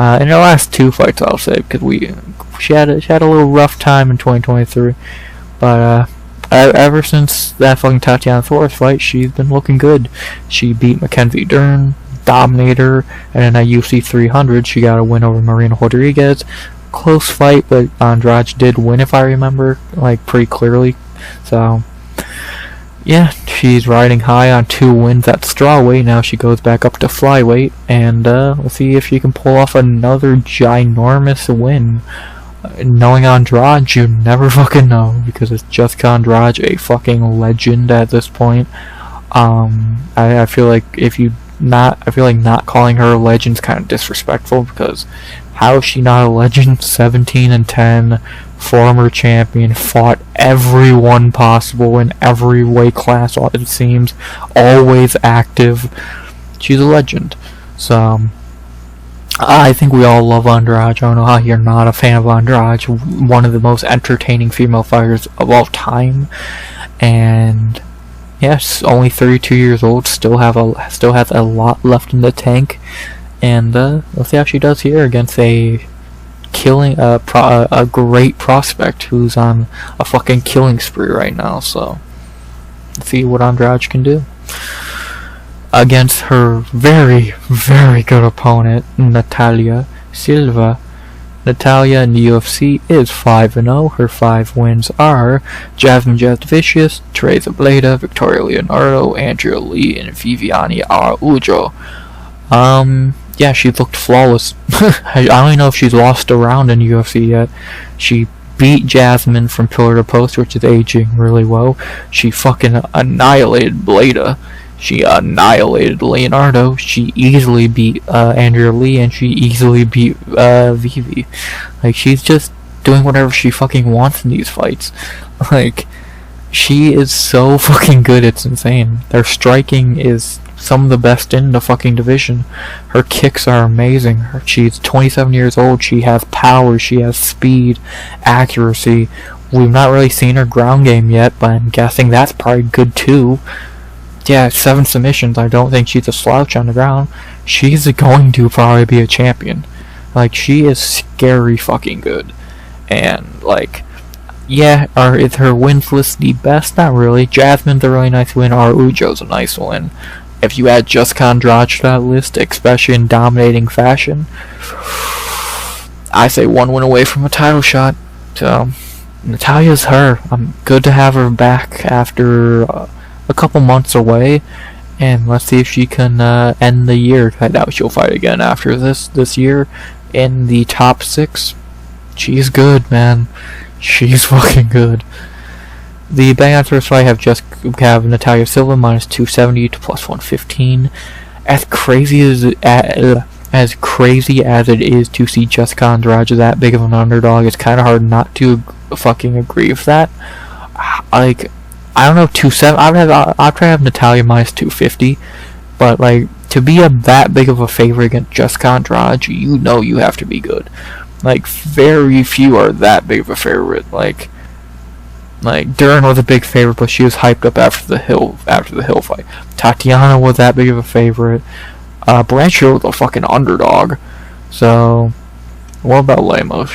In her last 2 fights, I'll say, because she had a little rough time in 2023. But ever since that fucking Tatiana Flores fight, she's been looking good. She beat Mackenzie Dern, dominated her, and then at UFC 300, she got a win over Marina Rodriguez. Close fight, but Andrade did win, if I remember, like, pretty clearly. So yeah, she's riding high on 2 wins at strawweight. Now she goes back up to flyweight, and let's see if she can pull off another ginormous win. Knowing Andrade, you never fucking know, because it's Jéssica Andrade, a fucking legend at this point. I feel like not calling her a legend is kind of disrespectful, because how is she not a legend? 17-10, former champion, fought everyone possible in every weight class, it seems, always active. She's a legend. So I think we all love Andrade. I don't know how you're not a fan of Andrade, one of the most entertaining female fighters of all time. And yes, only 32 years old, still has a lot left in the tank. And let's see how she does here against a great prospect who's on a fucking killing spree right now. So let's see what Andrade can do. against her very, very good opponent, Natalia Silva. Natalia in the UFC is 5-0. Her 5 wins are Jasmine Jasvicious, Teresa Bleda, Victoria Leonardo, Andrea Lee, and Viviane Araujo. Yeah, she looked flawless. I don't even know if she's lost a round in UFC yet. She beat Jasmine from pillar to post, which is aging really well. She fucking annihilated Bleda. She annihilated Leonardo. She easily beat Andrea Lee, and she easily beat Vivi. Like, she's just doing whatever she fucking wants in these fights. Like, she is so fucking good, it's insane. Their striking is some of the best in the fucking division. Her kicks are amazing. She's 27 years old. She has power. She has speed, accuracy. We've not really seen her ground game yet, but I'm guessing that's probably good too. Yeah, 7 submissions. I don't think she's a slouch on the ground. She's going to probably be a champion. Like, she is scary fucking good. And, like, yeah, is her wins list the best? Not really. Jasmine's a really nice win. Araujo's a nice win. If you add Jéssica Andrade to that list, especially in dominating fashion, I say 1 win away from a title shot. So, Natalia's her. I'm good to have her back after a couple months away, and let's see if she can end the year. I doubt she'll fight again after this year in the top 6. She's good, man. She's fucking good. The betting odds for this fight have Natalia Silva minus 270 to plus 115. As crazy as it is to see Jéssica Andrade that big of an underdog, it's kind of hard not to fucking agree with that. Like, I don't know, 270. I'd try to have Natalia minus 250, but like, to be that big of a favorite against Jéssica Andrade, you know you have to be good. Like, very few are that big of a favorite. Like Durden was a big favorite, but she was hyped up after the Hill fight. Tatiana was that big of a favorite. Blanchard was a fucking underdog. So, what about Lemos?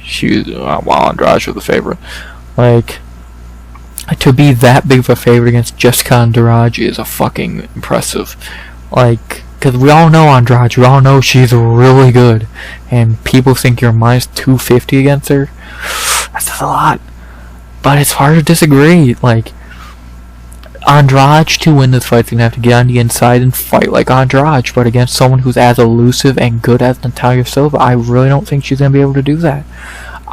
While Andrade was the favorite. Like, to be that big of a favorite against Jéssica Andrade is a fucking impressive. Like, because we all know Andrade, we all know she's really good, and people think you're minus 250 against her. That's a lot. But it's hard to disagree. Like, Andrade, to win this fight, is going to have to get on the inside and fight like Andrade. But against someone who's as elusive and good as Natalia Silva, I really don't think she's going to be able to do that.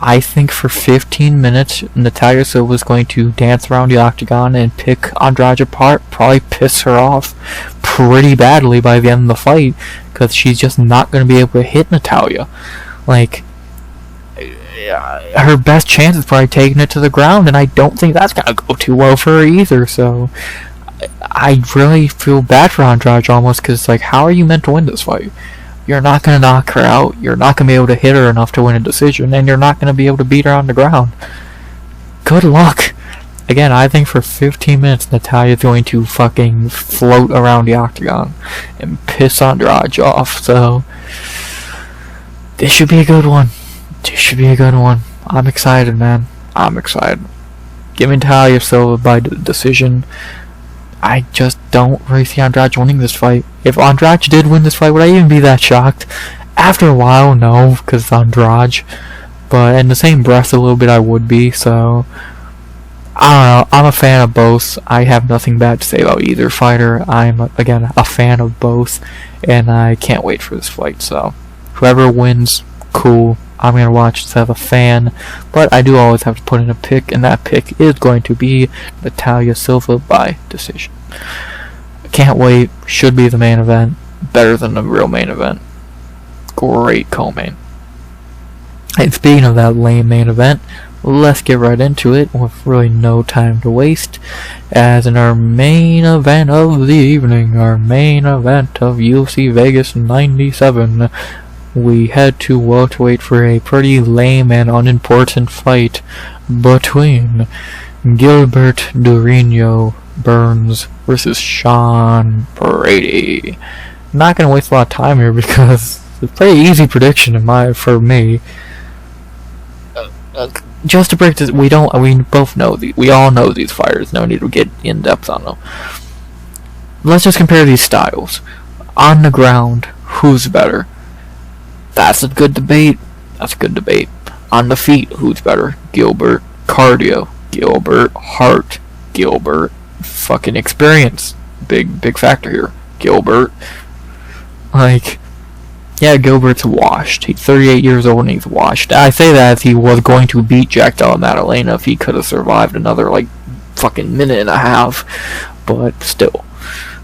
I think for 15 minutes, Natalia Silva is going to dance around the octagon and pick Andrade apart, probably piss her off pretty badly by the end of the fight, because she's just not going to be able to hit Natalia. Like, her best chance is probably taking it to the ground, and I don't think that's gonna go too well for her either. So I really feel bad for Andrade almost, because like, how are you meant to win this fight? You're not gonna knock her out, you're not gonna be able to hit her enough to win a decision, and you're not gonna be able to beat her on the ground. Good luck. Again, I think for 15 minutes Natalia's going to fucking float around the octagon and piss Andrade off. So this should be a good one. This should be a good one. I'm excited, man. I'm excited. Give me Natalia Silva by decision. I just don't really see Andrade winning this fight. If Andrade did win this fight, would I even be that shocked? After a while, no, because it's Andrade. But in the same breath, a little bit, I would be. So, I don't know. I'm a fan of both. I have nothing bad to say about either fighter. I'm, again, a fan of both. And I can't wait for this fight. So, whoever wins, cool. I'm going to watch this as a fan, but I do always have to put in a pick, and that pick is going to be Natalia Silva by decision. Can't wait. Should be the main event. Better than the real main event. Great co-main. And speaking of that lame main event, let's get right into it with really no time to waste. As in our main event of the evening, our main event of UFC Vegas 97, we head to welterweight for a pretty lame and unimportant fight between Gilbert Durinho Burns versus Sean Brady. Not gonna waste a lot of time here because it's a pretty easy prediction for me. Just to break this, we all know these fighters. No need to get in depth on them. let's just compare these styles. On the ground, who's better? That's a good debate. That's a good debate. On the feet, who's better? Gilbert. Cardio, Gilbert. Heart, Gilbert. Fucking experience, big factor here. Gilbert. Like, yeah, Gilbert's washed. He's 38 years old and he's washed. I say that as he was going to beat Jack Della Maddalena if he could have survived another, like, fucking minute and a half. But still,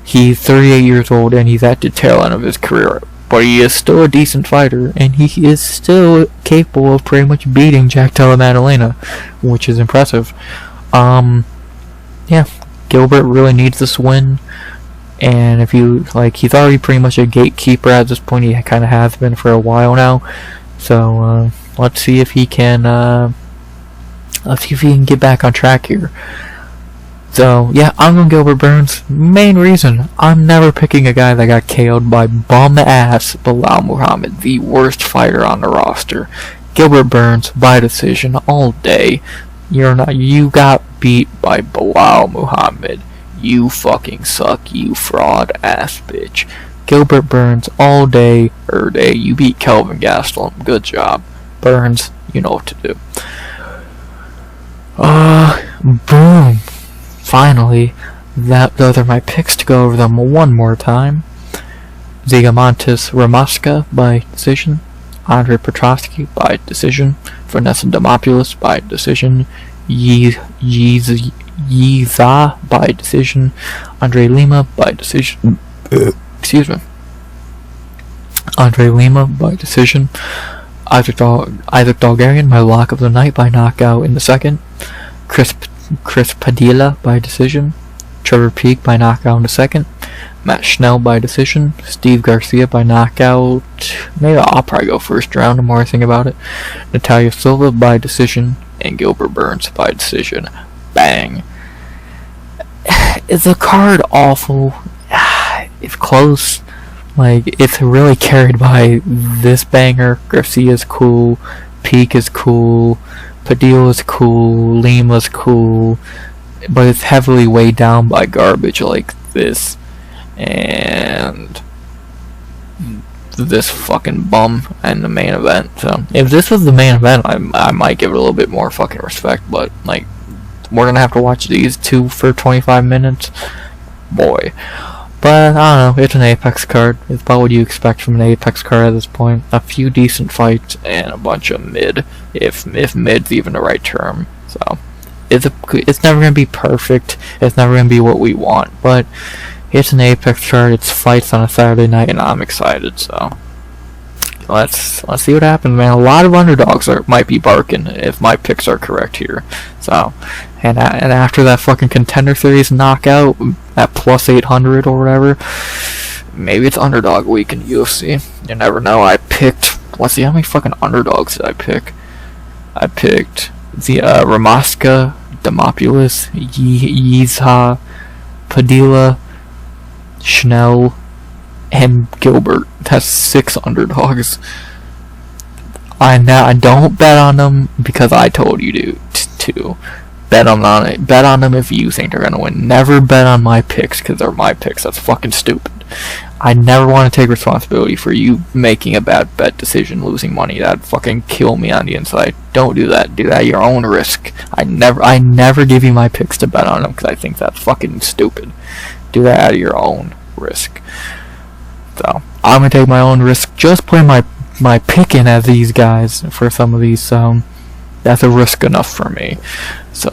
he's 38 years old and he's at the tail end of his career. But he is still a decent fighter, and he is still capable of pretty much beating Jack Della Maddalena, which is impressive. Yeah, Gilbert really needs this win. And if you, like, he's already pretty much a gatekeeper at this point. He kind of has been for a while now. So, let's see if he can, get back on track here. So, yeah, I'm going Gilbert Burns. Main reason, I'm never picking a guy that got KO'd by bum-ass Belal Muhammad, the worst fighter on the roster. Gilbert Burns, by decision, all day. You got beat by Belal Muhammad. You fucking suck, you fraud-ass bitch. Gilbert Burns, all day, you beat Kelvin Gastelum. Good job. Burns, you know what to do. Boom. Finally, those are my picks. To go over them one more time. Zygimantas Ramaska by decision. Andre Petroski by decision. Vanessa Demopoulos by decision. Yizha by decision. Andre Lima by decision. Excuse me. Andre Lima by decision. Isaac Dulgarian, my lock of the night, by knockout in the second. Chris Padilla by decision. Trevor Peak by knockout in the second. Matt Schnell by decision. Steve Garcia by knockout. Maybe I'll probably go first round the more I think about it. Natalia Silva by decision. And Gilbert Burns by decision. Bang. Is the card awful? It's close. Like, it's really carried by this banger. Garcia's cool. Peak is cool. Padilla's cool, Lima's cool, but it's heavily weighed down by garbage like this, and this fucking bum and the main event. So, if this was the main event, I might give it a little bit more fucking respect, but, like, we're gonna have to watch these two for 25 minutes. Boy. But, I don't know, it's an Apex card. It's about what you expect from an Apex card at this point. A few decent fights, and a bunch of mid, if mid's even the right term. So, it's never going to be perfect, it's never going to be what we want, but it's an Apex card, it's fights on a Saturday night, and I'm excited, so. Let's see what happens, man. A lot of underdogs might be barking if my picks are correct here. So, and after that fucking Contender Series knockout at plus 800 or whatever, maybe it's underdog week in UFC. You never know. Let's see, how many fucking underdogs did I pick? I picked the Ramaska, Demopoulos, Yizha, Padilla, Schnell, and Gilbert. That's 6 underdogs. I don't bet on them because I told you to bet on it. Bet on them if you think they're gonna win. Never bet on my picks because they're my picks. That's fucking stupid. I never want to take responsibility for you making a bad bet decision, losing money. That'd fucking kill me on the inside. Don't do that. Do that at your own risk. I never give you my picks to bet on them because I think that's fucking stupid. Do that at your own risk. So, I'm going to take my own risk. Just play my pick in as these guys for some of these. That's a risk enough for me. So,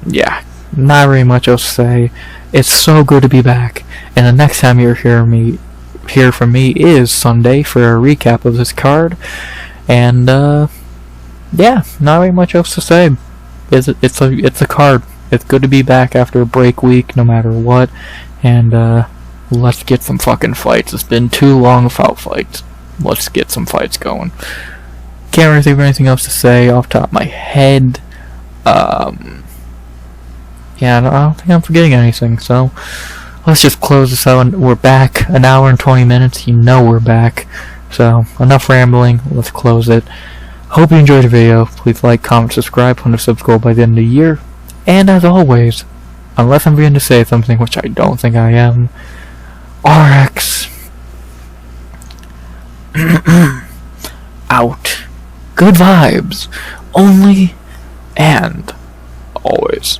yeah. Not really much else to say. It's so good to be back. And the next time you'll hear from me is Sunday for a recap of this card. And, yeah. Not really much else to say. It's a card. It's good to be back after a break week, no matter what. And, let's get some fucking fights. It's been too long without fights. Let's get some fights going. Can't really think of anything else to say off the top of my head. Yeah, I don't think I'm forgetting anything, so let's just close this out. We're back. An hour and 20 minutes. You know we're back. So, enough rambling. Let's close it. Hope you enjoyed the video. Please like, comment, subscribe. 100 subs goal by the end of the year. And as always, unless I'm being to say something, which I don't think I am, RX out. Good vibes, only and always.